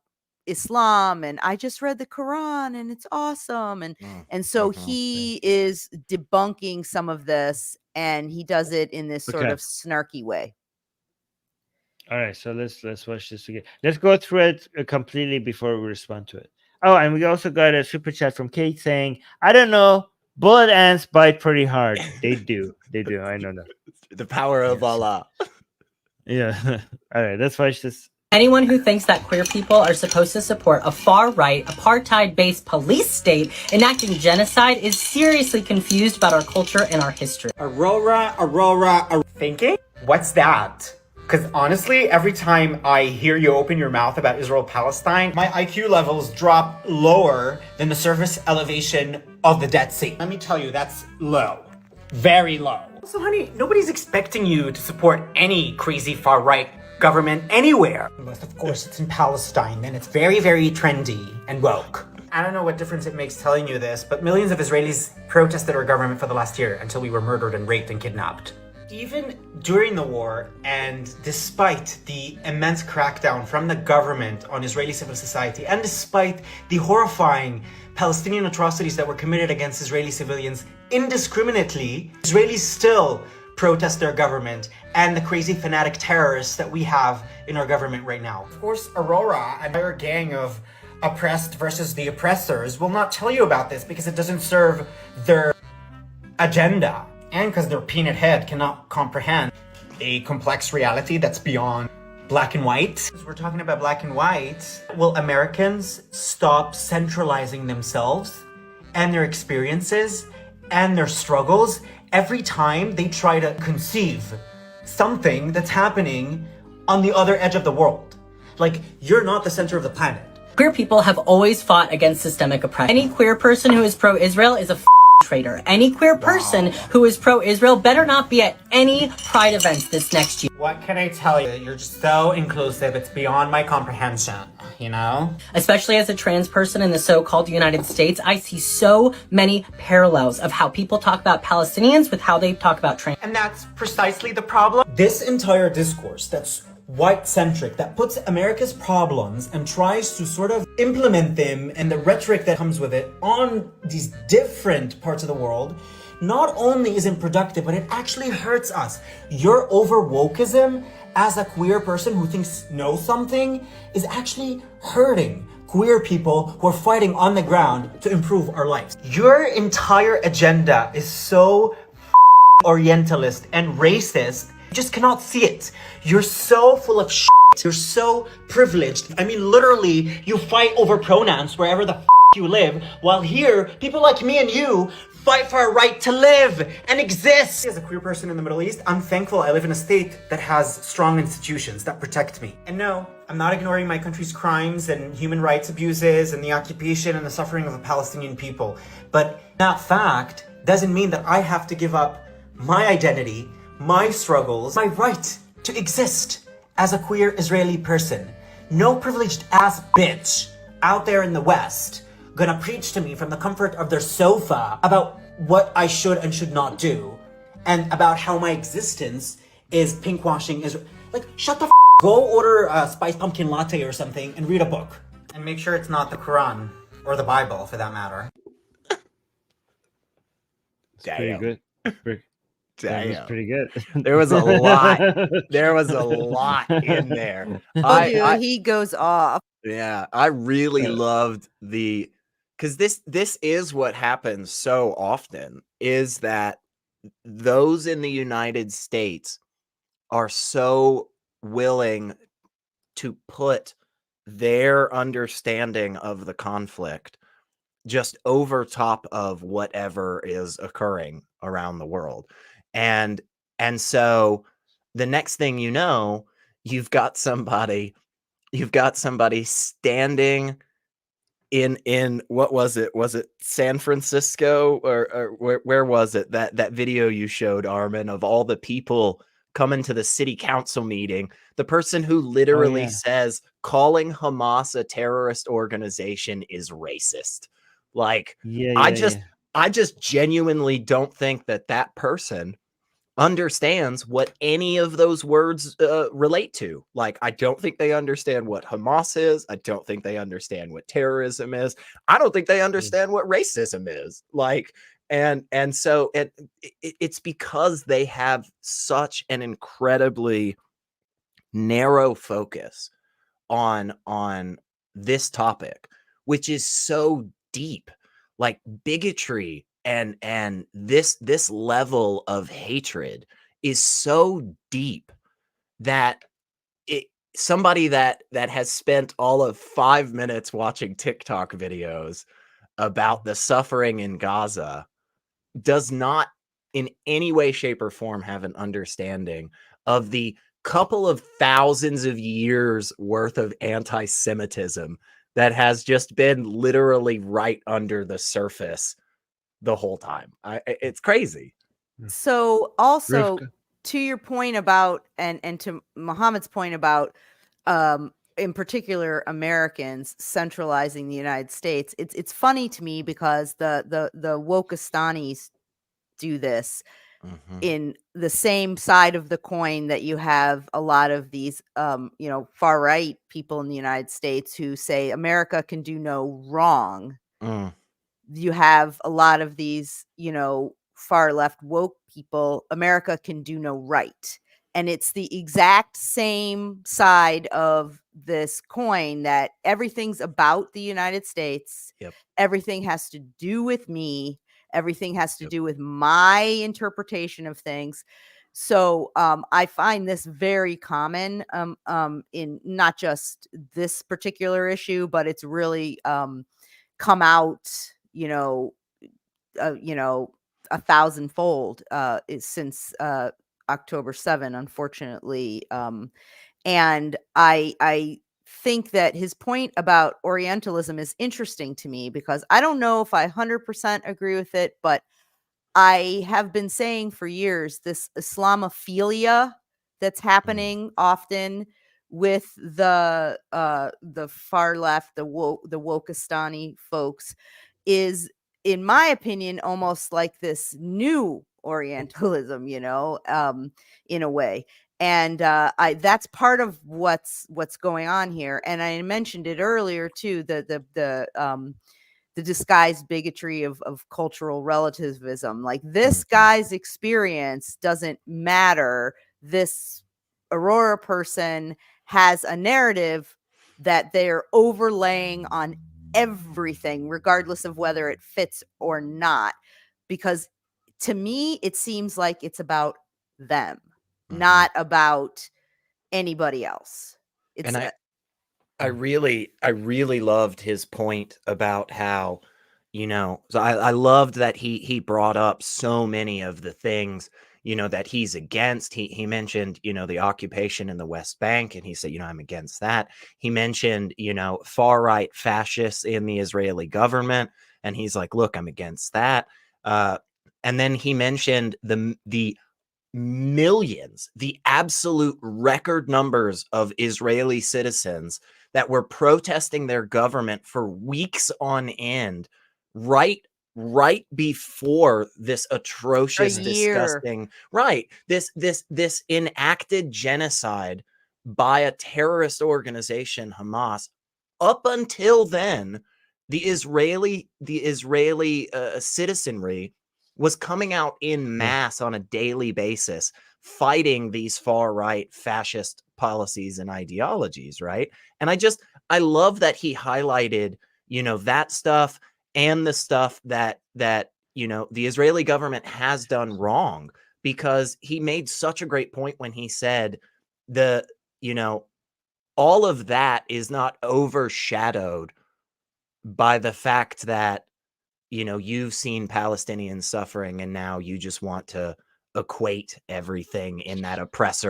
Islam. And I just read the Quran and it's awesome. And so he is debunking some of this, and he does it in this sort of snarky way. All right, so let's watch this again. Let's go through it completely before we respond to it. Oh, and we also got a super chat from Kate saying, "I don't know, bullet ants bite pretty hard. They do, they do. I know that. The power of Yes. Allah. Yeah. All right, let's watch this." Anyone who thinks that queer people are supposed to support a far-right, apartheid-based police state enacting genocide is seriously confused about our culture and our history. Aurora. Thinking? What's that? Because honestly, every time I hear you open your mouth about Israel-Palestine, my IQ levels drop lower than the surface elevation of the Dead Sea. Let me tell you, that's low. Very low. So honey, nobody's expecting you to support any crazy far-right government anywhere. Unless, of course, it's in Palestine, then it's very, very trendy and woke. I don't know what difference it makes telling you this, but millions of Israelis protested our government for the last year until we were murdered and raped and kidnapped. Even during the war, and despite the immense crackdown from the government on Israeli civil society, and despite the horrifying Palestinian atrocities that were committed against Israeli civilians indiscriminately, Israelis still protest their government and the crazy fanatic terrorists that we have in our government right now. Of course, Aurora and her gang of oppressed versus the oppressors will not tell you about this because it doesn't serve their agenda, and because their peanut head cannot comprehend a complex reality that's beyond black and white. We're talking about black and white. Will Americans stop centralizing themselves and their experiences and their struggles every time they try to conceive something that's happening on the other edge of the world? Like, you're not the center of the planet. Queer people have always fought against systemic oppression. Any queer person who is pro-Israel is a traitor. Any queer person who is pro-Israel better not be at any Pride events this next year. What can I tell you? You're just so inclusive, it's beyond my comprehension, you know? Especially as a trans person in the so-called United States, I see so many parallels of how people talk about Palestinians with how they talk about trans. And that's precisely the problem. This entire discourse that's white-centric, that puts America's problems and tries to sort of implement them and the rhetoric that comes with it on these different parts of the world, not only isn't productive, but it actually hurts us. Your over-wokeism as a queer person who thinks knows something is actually hurting queer people who are fighting on the ground to improve our lives. Your entire agenda is so orientalist and racist, you just cannot see it. You're so full of shit. You're so privileged. I mean, literally, you fight over pronouns wherever the you live, while here, people like me and you fight for our right to live and exist. As a queer person in the Middle East, I'm thankful I live in a state that has strong institutions that protect me. And no, I'm not ignoring my country's crimes and human rights abuses and the occupation and the suffering of the Palestinian people. But that fact doesn't mean that I have to give up my identity, my struggles, my right to exist as a queer Israeli person. No privileged ass bitch out there in the West gonna preach to me from the comfort of their sofa about what I should and should not do, and about how my existence is pinkwashing Israel. Like, shut the f***. Go order a spiced pumpkin latte or something and read a book. And make sure it's not the Quran, or the Bible for that matter. Pretty good. That was pretty good. There was a lot. There was a lot in there. He goes off. Yeah, I really loved because this is what happens so often, is that those in the United States are so willing to put their understanding of the conflict just over top of whatever is occurring around the world. And so the next thing you know, you've got somebody standing in what was it? Was it San Francisco or where was it? That video you showed, Armin, of all the people coming to the city council meeting, the person who literally says calling Hamas a terrorist organization is racist. Like, I just genuinely don't think that person understands what any of those words relate to. Like, I don't think they understand what Hamas is. I don't think they understand what terrorism is. I don't think they understand what racism is. Like, and so it's because they have such an incredibly narrow focus on this topic, which is so deep, like bigotry and this level of hatred is so deep that somebody that has spent all of 5 minutes watching TikTok videos about the suffering in Gaza does not in any way, shape, or form have an understanding of the couple of thousands of years worth of anti-Semitism that has just been literally right under the surface the whole time. It's crazy. So also Rivka. to your point about and to Muhammad's point about in particular Americans centralizing the United States, it's funny to me because the Wokistanis do this in the same side of the coin that you have a lot of these far right people in the United States who say America can do no wrong. You have a lot of these, far left woke people, America can do no right. And it's the exact same side of this coin that everything's about the United States. Yep. Everything has to do with me. Everything has to do with my interpretation of things. So I find this very common in not just this particular issue, but it's really come out, a 1,000-fold since October 7, unfortunately. And I think that his point about Orientalism is interesting to me because I don't know if I 100% agree with it, but I have been saying for years this Islamophilia that's happening often with the far left, the Wokistani folks, is, in my opinion, almost like this new Orientalism, in a way. And that's part of what's going on here. And I mentioned it earlier too, the disguised bigotry of cultural relativism. Like this guy's experience doesn't matter. This Aurora person has a narrative that they're overlaying on everything, regardless of whether it fits or not. Because to me, it seems like it's about them, not about anybody else. It's And I really loved his point about how, so I loved that he brought up so many of the things, that he's against. He mentioned, the occupation in the West Bank, and he said, I'm against that. He mentioned, far right fascists in the Israeli government, and he's like, look, I'm against that. And then he mentioned the millions, the absolute record numbers of Israeli citizens that were protesting their government for weeks on end, right before this atrocious, disgusting, this enacted genocide by a terrorist organization, Hamas. Up until then, the Israeli citizenry was coming out in mass on a daily basis, fighting these far right fascist policies and ideologies, right? And I love that he highlighted, that stuff and the stuff that the Israeli government has done wrong, because he made such a great point when he said all of that is not overshadowed by the fact that you've seen Palestinians suffering and now you just want to equate everything in that oppressed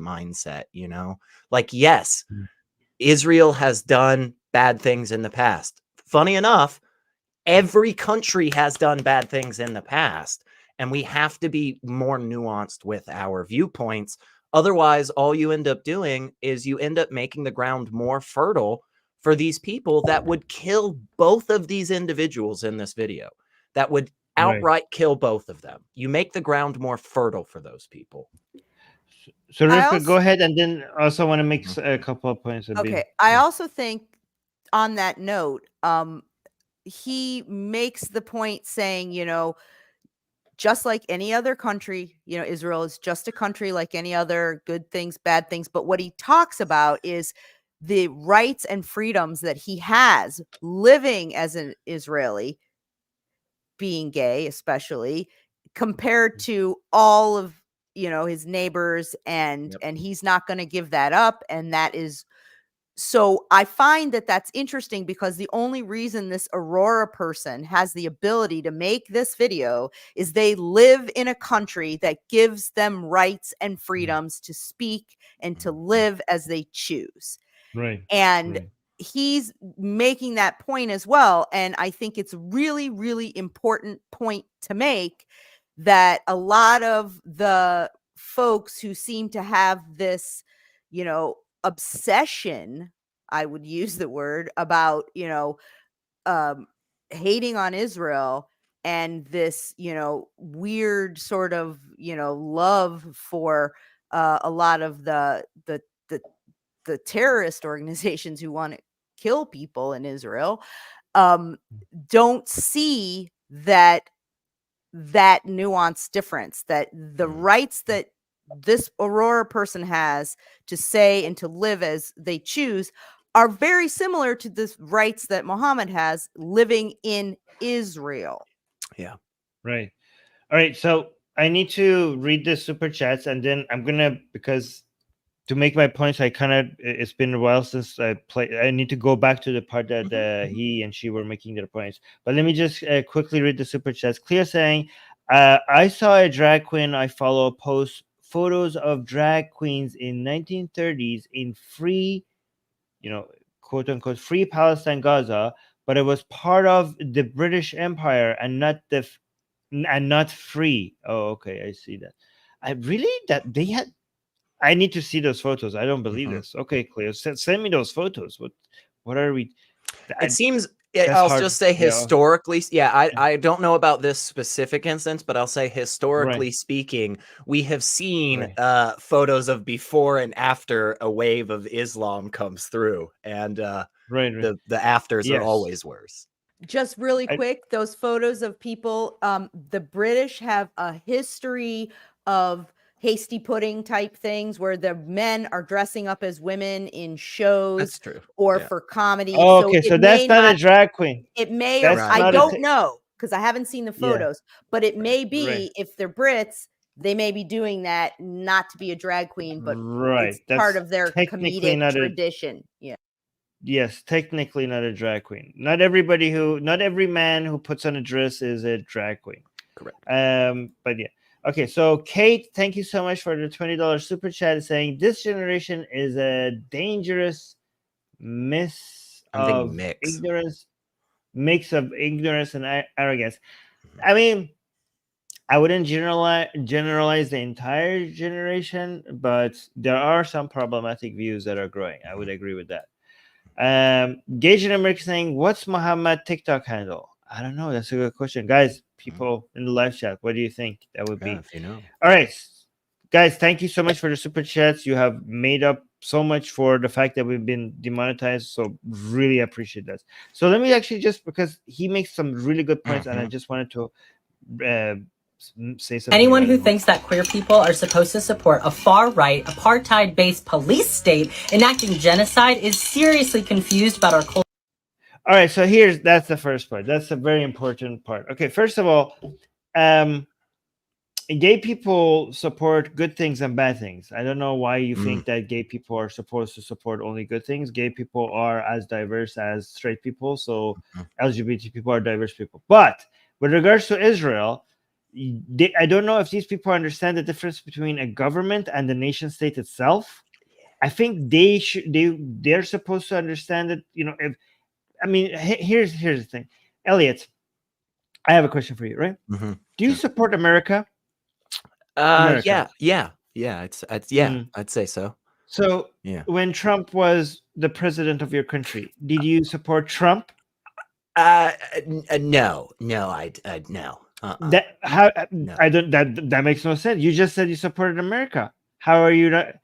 mindset, like, yes, Israel has done bad things in the past. Funny enough, every country has done bad things in the past, and we have to be more nuanced with our viewpoints. Otherwise, all you end up doing is you end up making the ground more fertile for these people that would kill both of these individuals in this video, that would outright kill both of them. You make the ground more fertile for those people. So Rivka, go ahead, and then also want to make a couple of points. Okay. I also think on that note, he makes the point saying, just like any other country, Israel is just a country like any other, good things, bad things. But what he talks about is the rights and freedoms that he has living as an Israeli, being gay, especially compared to all of, his neighbors, and he's not going to give that up. And that is, so I find that that's interesting, because the only reason this Aurora person has the ability to make this video is they live in a country that gives them rights and freedoms to speak and to live as they choose. Right. And he's making that point as well. And I think it's really, really important point to make, that a lot of the folks who seem to have this, obsession, I would use the word, about, hating on Israel, and this, weird sort of, love for a lot of the terrorist organizations who want to kill people in Israel, don't see that nuance difference, that the rights that this Aurora person has to say and to live as they choose are very similar to the rights that Muhammad has living in Israel. Yeah. Right. All right. So I need to read the super chats, and then I'm gonna, because to make my points, it's been a while since I played. I need to go back to the part that he and she were making their points. But let me just quickly read the super chats. Clear saying, I saw a drag queen I follow post photos of drag queens in 1930s in free, quote unquote, free Palestine, Gaza, but it was part of the British Empire and not free. Oh, okay, I see that. That they had. I need to see those photos. I don't believe this. Okay, Cleo, send me those photos. What are we? It seems. That's I'll hard. just say Yeah. historically, I don't know about this specific instance, but I'll say historically speaking, we have seen photos of before and after a wave of Islam comes through, and the afters are always worse. Just really quick, those photos of people, the British have a history of hasty pudding type things where the men are dressing up as women in shows. That's true. Or for comedy. Oh, okay, so that's not a drag queen. It may, That's or I don't know, because I haven't seen the photos, but it may be, if they're Brits, they may be doing that not to be a drag queen, but it's part of their comedic tradition. Yes, technically not a drag queen. Not every man who puts on a dress is a drag queen. Correct. But yeah. Okay, so Kate, thank you so much for the $20 super chat, saying this generation is a dangerous mix of ignorance and arrogance. I mean, I wouldn't generalize the entire generation, but there are some problematic views that are growing. I would agree with that. Gage in America saying, what's Muhammad TikTok handle? I don't know. That's a good question. Guys, people in the live chat, what do you think that would be? If you know. All right. Guys, thank you so much for the super chats. You have made up so much for the fact that we've been demonetized. So really appreciate that. So let me actually, just because he makes some really good points, and I just wanted to say something. Anyone who thinks that queer people are supposed to support a far-right, apartheid-based police state enacting genocide is seriously confused about our culture. All right, so that's the first part. That's a very important part. Okay, first of all, gay people support good things and bad things. I don't know why you think that gay people are supposed to support only good things. Gay people are as diverse as straight people, so LGBT people are diverse people. But with regards to Israel, I don't know if these people understand the difference between a government and the nation state itself. I think they're supposed to understand that, here's the thing. Elliot, I have a question for you, right? Do you support America? Yeah. I'd say so. So when Trump was the president of your country, did you support Trump? No. No. That makes no sense. You just said you supported America. How did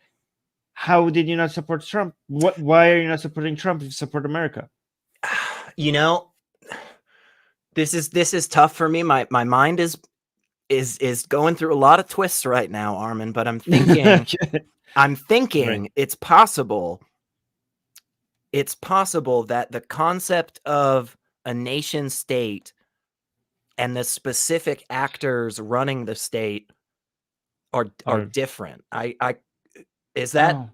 you not support Trump? Why are you not supporting Trump if you support America? This is tough for me. My mind is is going through a lot of twists right now, Armin. But I'm thinking, Right. it's possible. It's possible that the concept of a nation state and the specific actors running the state are Are- different. Is that Oh,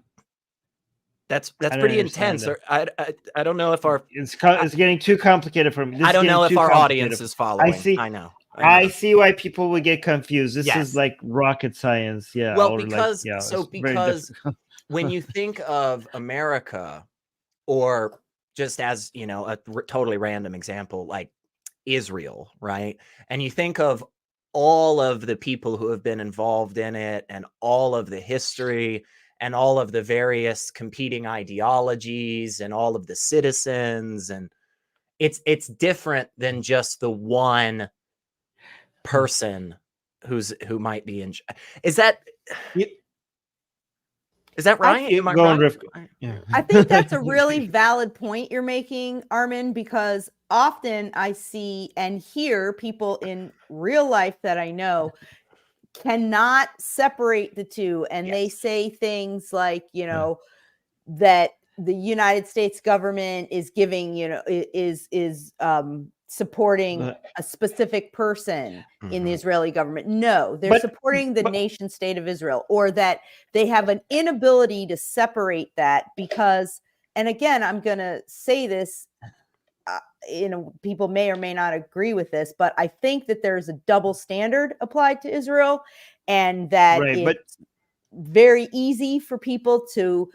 that's I don't pretty understand intense. Or I don't know if our it's getting too complicated for me. This I is don't getting know if too our complicated. audience is following. see. I know. I see why people would get confused. This Yes. is like rocket science. Yeah. Well, or because it's very because difficult. when you think of America, or just as a totally random example, like Israel, right? And you think of all of the people who have been involved in it, and all of the history, and all of the various competing ideologies, and all of the citizens, and it's different than just the one person who might be in. Is that right? Keep Am I going, right? Rivka. Yeah. I think that's a really valid point you're making, Armin, because often I see and hear people in real life that I know cannot separate the two. And they say things like, that the United States government is giving, is supporting a specific person in the Israeli government. No, they're supporting the nation state of Israel, or that they have an inability to separate that because, and again, I'm going to say this, people may or may not agree with this, but I think that there's a double standard applied to Israel, and that it's very easy for people to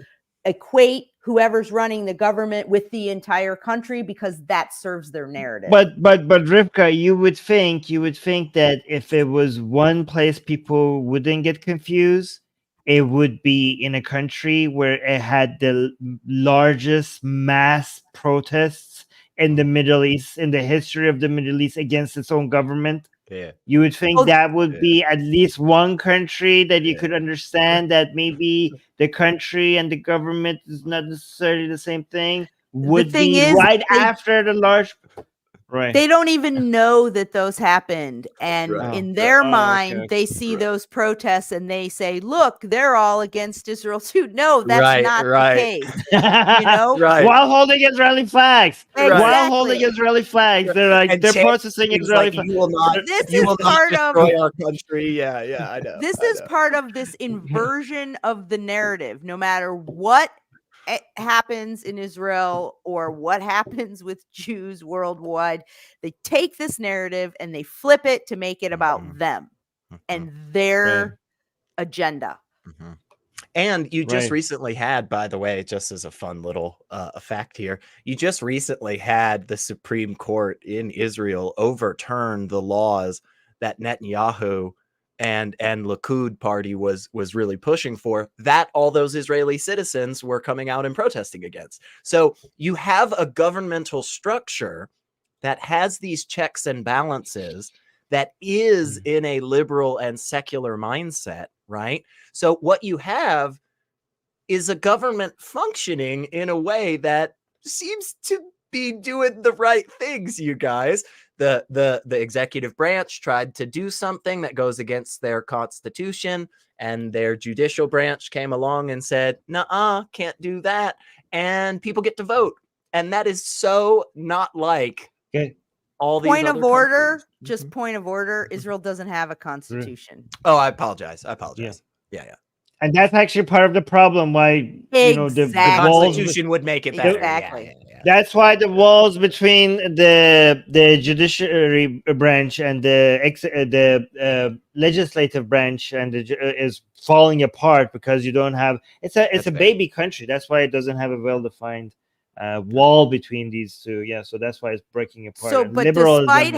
equate whoever's running the government with the entire country because that serves their narrative. But Rivka, you would think that if it was one place people wouldn't get confused, it would be in a country where it had the largest mass protests in the Middle East, in the history of the Middle East, against its own government. Yeah. You would think that would be at least one country that you could understand that maybe the country and the government is not necessarily the same thing. Would be right after the large. Right. They don't even know that those happened. And in their mind, they see those protests and they say, look, they're all against Israel too. No, that's not the case. While holding Israeli flags. Exactly. While holding Israeli flags. They're like, they're protesting Israeli flags. You will not destroy our country. Yeah, I know. This is part of this inversion of the narrative. No matter what happens in Israel or what happens with Jews worldwide, they take this narrative and they flip it to make it about them and their agenda. And you just recently had, by the way, just as a fun little fact here, you just recently had the Supreme Court in Israel overturn the laws that Netanyahu and Likud party was really pushing for, that all those Israeli citizens were coming out and protesting against. So you have a governmental structure that has these checks and balances, that is in a liberal and secular mindset, right? So what you have is a government functioning in a way that seems to be doing the right things, you guys. The executive branch tried to do something that goes against their constitution, and their judicial branch came along and said, "Nuh-uh, can't do that," and people get to vote. And that is so not like all these Point other of order, countries. just point of order. Israel doesn't have a constitution. Oh, I apologize. Yeah. And that's actually part of the problem why the walls Constitution would make it better. Exactly. Yeah. That's why the walls between the judiciary branch and the legislative branch and is falling apart, because you don't have it's a baby country. That's why it doesn't have a well-defined wall between these two. Yeah, so that's why it's breaking apart. So, but despite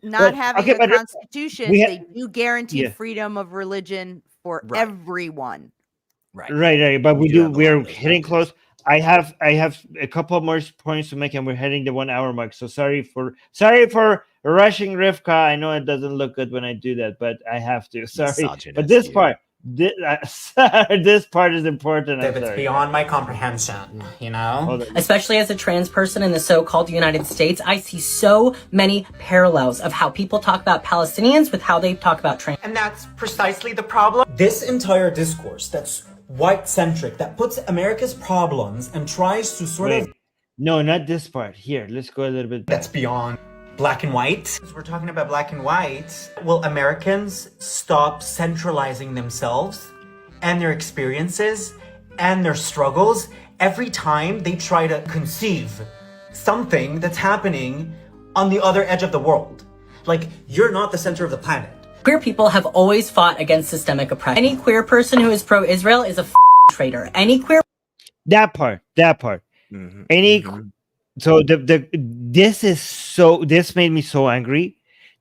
not having a constitution, they do guarantee freedom of religion for everyone. Right. But we're hitting close. I have a couple more points to make, and we're hitting the 1 hour mark. So sorry for rushing Rivka. I know it doesn't look good when I do that, but I have to. Sorry. But this part, This part is important. I'm It's sorry. beyond my comprehension, you know? Hold on. Especially as a trans person in the so-called United States, I see so many parallels of how people talk about Palestinians with how they talk about trans. And that's precisely the problem. This entire discourse that's white-centric, that puts America's problems and tries to sort of... Wait. No, not this part. Here, let's go a little bit back. That's beyond black and white. We're talking about black and white. Will Americans stop centralizing themselves and their experiences and their struggles every time they try to conceive something that's happening on the other edge of the world? Like, you're not the center of the planet. Queer people have always fought against systemic oppression. Any queer person who is pro-Israel is a traitor. Any queer That part. Mhm, Any mhm. so this made me so angry.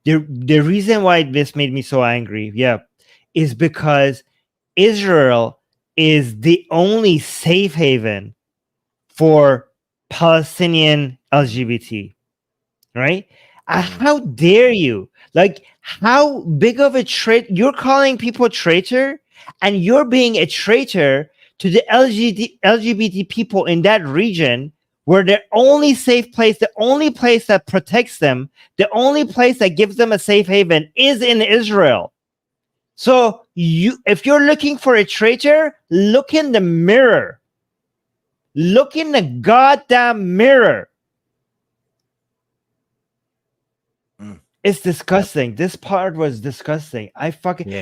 The reason why this made me so angry, is because Israel is the only safe haven for Palestinian LGBT, right? How dare you? Like, how big of a traitor? You're calling people traitor, and you're being a traitor to the LGBT people in that region, where their only safe place, the only place that protects them, the only place that gives them a safe haven is in Israel. So if you're looking for a traitor, look in the mirror. Look in the goddamn mirror. It's disgusting. This part was disgusting.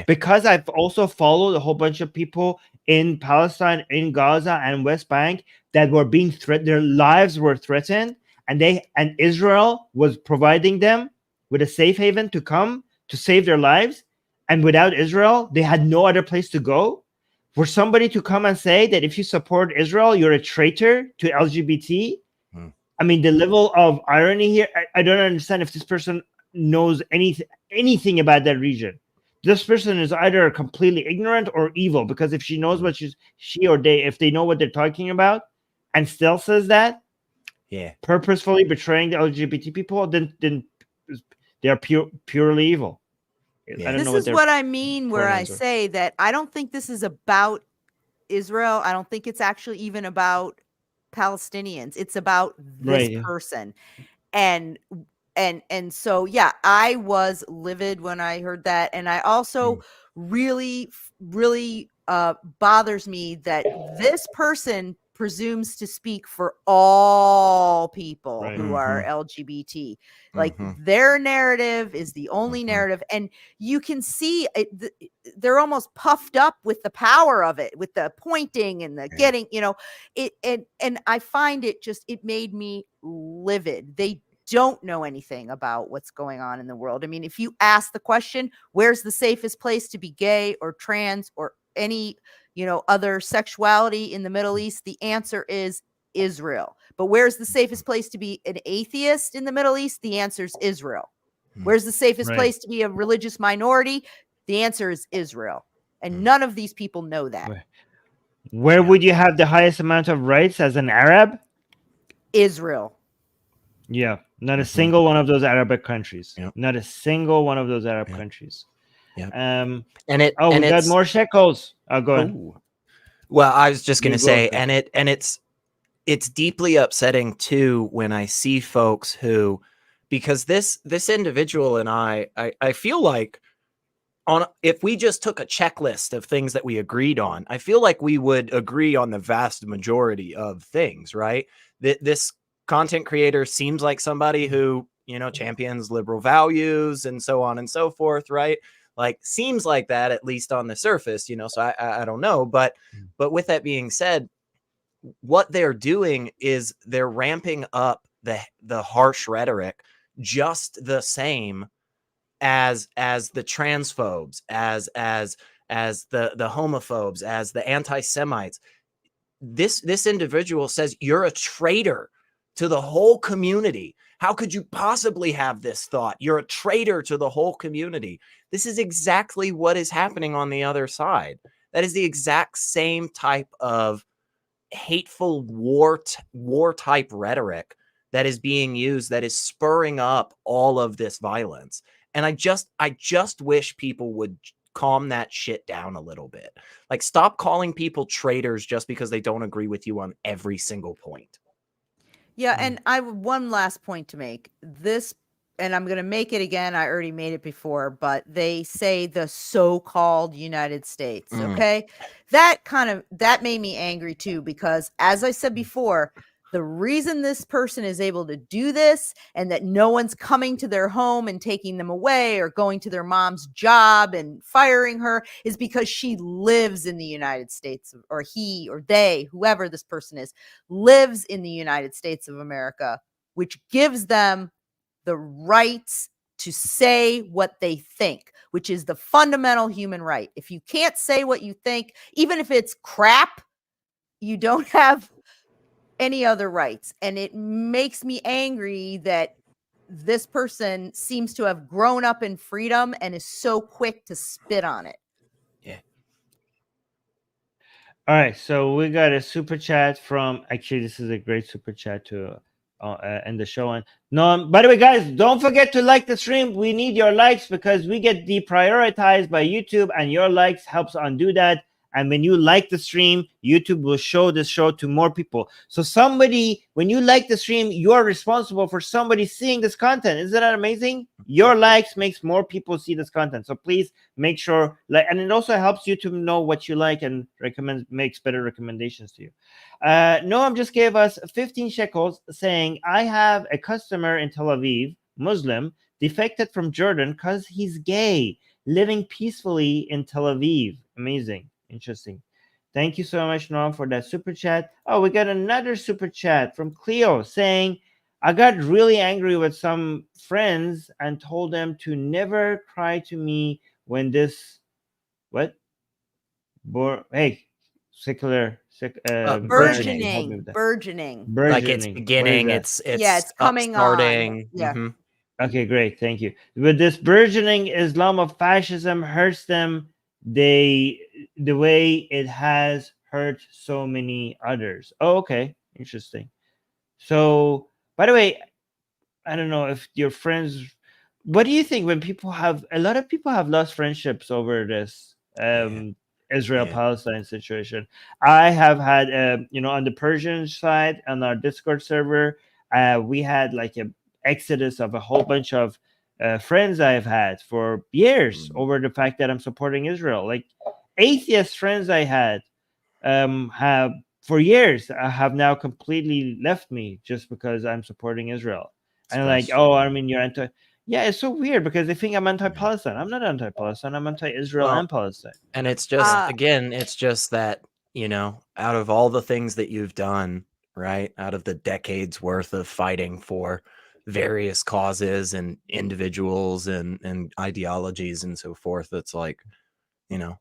Because I've also followed a whole bunch of people in Palestine, in Gaza, and West Bank that were being threatened. Their lives were threatened, and Israel was providing them with a safe haven to come to save their lives. And without Israel, they had no other place to go. For somebody to come and say that if you support Israel, you're a traitor to LGBT. I mean, the level of irony here, I don't understand if this person knows anything about that region. This person is either completely ignorant or evil, because if she knows what if they know what they're talking about and still says that, purposefully betraying the LGBT people, then they are purely evil. I don't know This is what I mean where I pronouns are. say that I don't think this is about Israel. I don't think it's actually even about Palestinians. It's about this person. And so, yeah, I was livid when I heard that. And I also really bothers me that this person presumes to speak for all people who are LGBT. Like, their narrative is the only narrative. And you can see they're almost puffed up with the power of it, with the pointing and the getting, it. And I find it made me livid. They don't know anything about what's going on in the world. I mean, if you ask the question, where's the safest place to be gay or trans or any, other sexuality in the Middle East, the answer is Israel. But where's the safest place to be an atheist in the Middle East? The answer is Israel. Where's the safest place to be a religious minority? The answer is Israel. And none of these people know that. Where would you have the highest amount of rights as an Arab? Israel. Yeah, not a single one of those Arabic countries. Not a single one of those Arab countries. And we got more shekels. Oh, go ahead. Well, I was just going to say, it's deeply upsetting too when I see folks who, because this individual and I feel like if we just took a checklist of things that we agreed on, I feel like we would agree on the vast majority of things, right? This content creator seems like somebody who, champions liberal values and so on and so forth, right? Like, seems like that, at least on the surface, so I don't know. But with that being said, what they're doing is they're ramping up the harsh rhetoric just the same as the transphobes, as the homophobes, as the anti-Semites. This individual says you're a traitor to the whole community. How could you possibly have this thought? You're a traitor to the whole community. This is exactly what is happening on the other side. That is the exact same type of hateful war type rhetoric that is being used, that is spurring up all of this violence. And I just wish people would calm that shit down a little bit. Like, stop calling people traitors just because they don't agree with you on every single point. Yeah, and I have one last point to make. This, and I'm going to make it again. I already made it before, but they say the so-called United States. Okay, that made me angry too, because as I said before, the reason this person is able to do this and that no one's coming to their home and taking them away or going to their mom's job and firing her is because she lives in the United States, or he or they, whoever this person is, lives in the United States of America, which gives them the rights to say what they think, which is the fundamental human right. If you can't say what you think, even if it's crap, you don't have any other rights. And it makes me angry that this person seems to have grown up in freedom and is so quick to spit on it. Yeah. All right, so we got a super chat from. Actually, this is a great super chat to end the show on. No, by the way, guys, don't forget to like the stream. We need your likes because we get deprioritized by YouTube, and your likes helps undo that. And when you like the stream, YouTube will show this show to more people. So somebody, when you like the stream, you are responsible for somebody seeing this content. Isn't that amazing? Your likes makes more people see this content. So please make sure, and it also helps you to know what you like and makes better recommendations to you. Noam just gave us 15 shekels saying, I have a customer in Tel Aviv, Muslim, defected from Jordan because he's gay, living peacefully in Tel Aviv. Amazing. Interesting. Thank you so much, Noam, for that super chat. Oh, we got another super chat from Cleo saying, I got really angry with some friends and told them to never cry to me when this, what? Hey, burgeoning. Like it's beginning, it's coming starting. on. Yeah. Mm-hmm. Okay, great. Thank you. With this burgeoning Islam of fascism hurts them the way it has hurt so many others. Oh, okay. Interesting. So, by the way, I don't know if your friends, what do you think when a lot of people have lost friendships over this Israel-Palestine situation? I have had, on the Persian side, on our Discord server, we had like a exodus of a whole bunch of friends I've had for years over the fact that I'm supporting Israel. Like atheist friends I had have for years have now completely left me just because I'm supporting Israel. And like, oh, Armin, you're anti. Yeah, it's so weird because they think I'm anti-Palestine. I'm not anti-Palestine. I'm anti-Israel and Palestine. And it's just, again, it's just that, out of all the things that you've done, right, out of the decades worth of fighting for various causes and individuals and ideologies and so forth, it's like,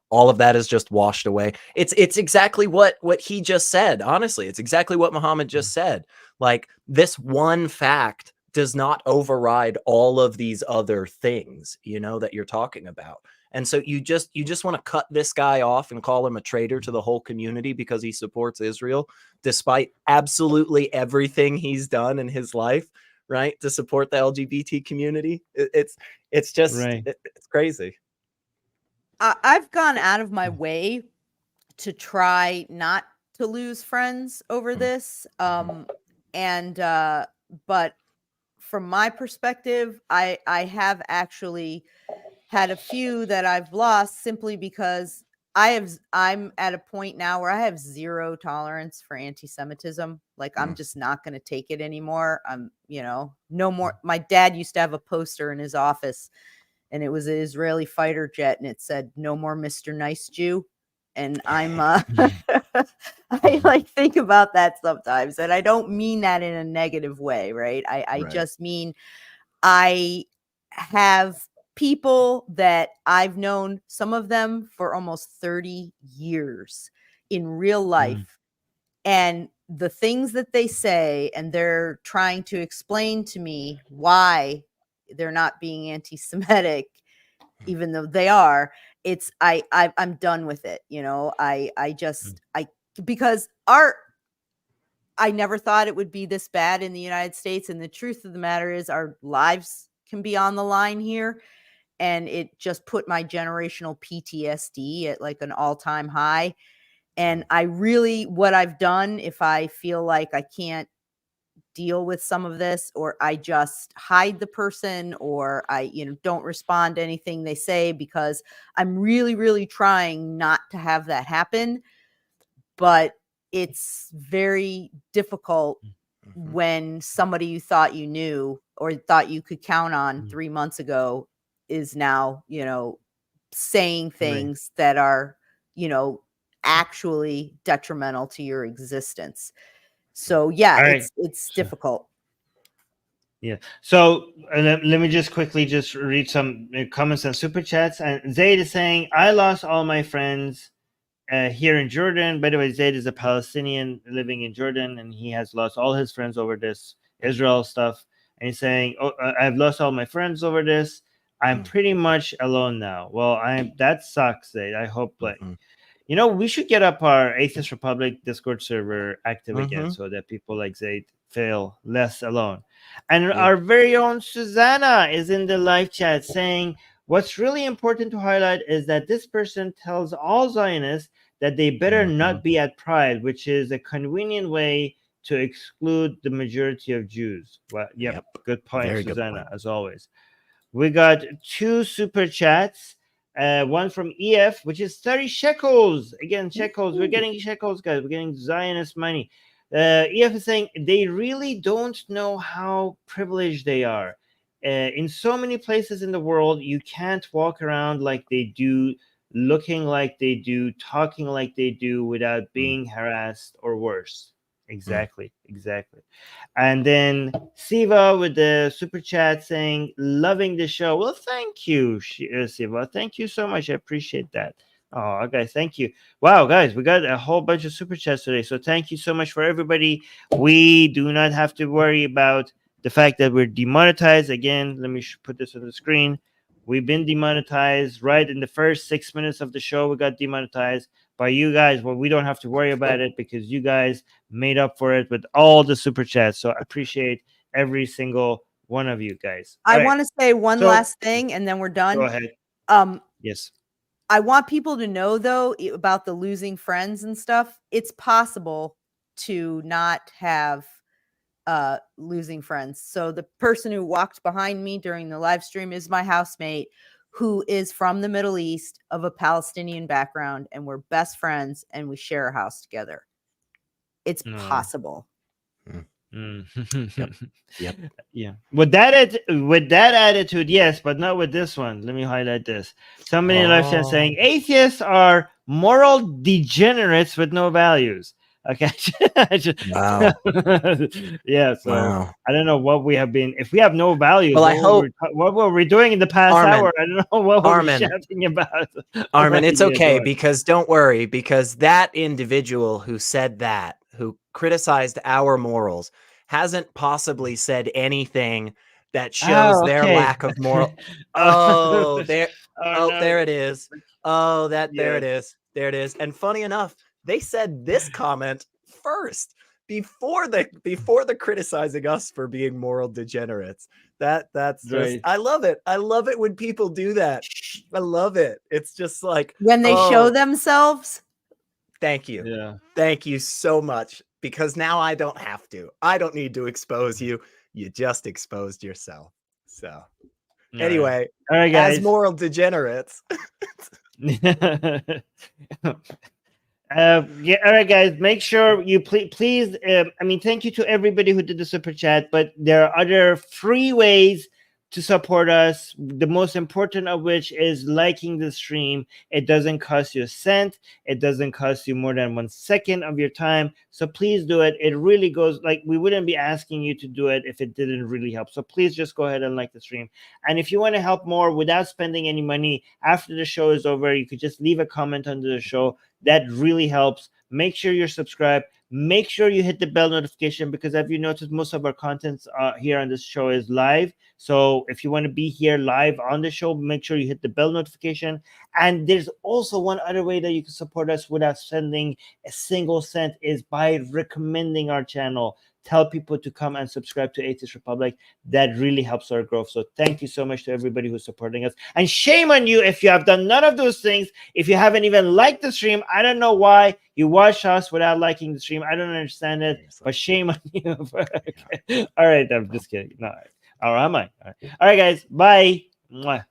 all of that is just washed away. It's exactly what he just said. Honestly, it's exactly what Muhammad just said. Like, this one fact does not override all of these other things, that you're talking about. And so you just want to cut this guy off and call him a traitor to the whole community because he supports Israel, despite absolutely everything he's done in his life, right, to support the LGBT community. It's just, right. It's crazy. I've gone out of my way to try not to lose friends over this. But from my perspective, I have actually had a few that I've lost simply because I'm at a point now where I have zero tolerance for anti-Semitism. Like, I'm just not going to take it anymore. No more. My dad used to have a poster in his office, and it was an Israeli fighter jet, and it said, "No more Mr. Nice Jew." And I'm, I like think about that sometimes, and I don't mean that in a negative way, right? I just mean I have people that I've known, some of them for almost 30 years in real life. And the things that they say, and they're trying to explain to me why they're not being anti-Semitic, even though they are, I'm done with it. Because I never thought it would be this bad in the United States. And the truth of the matter is our lives can be on the line here. and it just put my generational PTSD at like an all-time high. And I really, what I've done, if I feel like I can't deal with some of this, or I just hide the person, or I, don't respond to anything they say, because I'm really, really trying not to have that happen. But it's very difficult when somebody you thought you knew or thought you could count on 3 months ago is now, saying things that are, actually detrimental to your existence. So yeah, Right. it's difficult. Yeah. So let me just quickly just read some comments and super chats. And Zaid is saying, I lost all my friends here in Jordan. By the way, Zaid is a Palestinian living in Jordan, and he has lost all his friends over this Israel stuff. And he's saying, I've lost all my friends over this. I'm pretty much alone now. Well, that sucks, Zaid. I hope we should get up our Atheist Republic Discord server active again, so that people like Zaid feel less alone. And our very own Susanna is in the live chat saying, what's really important to highlight is that this person tells all Zionists that they better not be at Pride, which is a convenient way to exclude the majority of Jews. Well, yep. Good point, Very Susanna, good point. as always. We got 2 super chats. One from EF, which is 30 shekels. Again, shekels. We're getting shekels, guys. We're getting Zionist money. EF is saying they really don't know how privileged they are. In so many places in the world, you can't walk around like they do, looking like they do, talking like they do without being harassed or worse. Exactly. And then Siva with the super chat saying, loving the show. Well, thank you, Siva. Thank you so much. I appreciate that. Oh, guys, thank you. Wow, guys, we got a whole bunch of super chats today. So thank you so much for everybody. We do not have to worry about the fact that we're demonetized. Again, let me put this on the screen. We've been demonetized right in the first 6 minutes of the show. We got demonetized by you guys. Well, we don't have to worry about it because you guys made up for it with all the super chats. So I appreciate every single one of you guys. I want to say one last thing, and then we're done. Go ahead. Yes. I want people to know, though, about the losing friends and stuff. It's possible to not have losing friends. So the person who walked behind me during the live stream is my housemate, who is from the Middle East, of a Palestinian background, and we're best friends and we share a house together. It's possible. Yep. Yeah. With that attitude, yes, but not with this one. Let me highlight this. Somebody in live chat saying atheists are moral degenerates with no values. Okay. Wow. Yeah. So Wow. I don't know what we have been. If we have no values, Well, what were we doing in the past Armin, hour? I don't know what we're Armin, shouting about. Armin, it's Yeah, okay, because don't worry, because that individual who said that, who criticized our morals, hasn't possibly said anything that shows their lack of moral. Oh, there. Oh, no. there it is. Oh, there Yeah. it is. There it is. And funny enough, they said this comment first before the criticizing us for being moral degenerates. That's just Right. I love it. I love it when people do that. I love it. It's just like When they show themselves. Thank you. Yeah. Thank you so much, because now I don't have to. I don't need to expose you. You just exposed yourself. So anyway, all right, guys. as moral degenerates. Yeah, all right, guys. Make sure you please. Thank you to everybody who did the super chat, but there are other free ways to support us. The most important of which is liking the stream. It doesn't cost you a cent. It doesn't cost you more than 1 second of your time. So please do it. It really goes, like, we wouldn't be asking you to do it if it didn't really help. So please just go ahead and like the stream. And if you want to help more without spending any money, after the show is over, you could just leave a comment under the show. That really helps. Make sure you're subscribed. Make sure you hit the bell notification, because as you noticed, most of our content here on this show is live. So if you want to be here live on the show, make sure you hit the bell notification. And there's also one other way that you can support us without spending a single cent, is by recommending our channel. tell people to come and subscribe to Atheist Republic. That really helps our growth. So thank you so much to everybody who's supporting us. And shame on you if you have done none of those things. If you haven't even liked the stream, I don't know why you watch us without liking the stream. I don't understand it, but shame on you. Okay. All right, I'm just kidding. No, or am I? All right, guys. Bye. Mwah.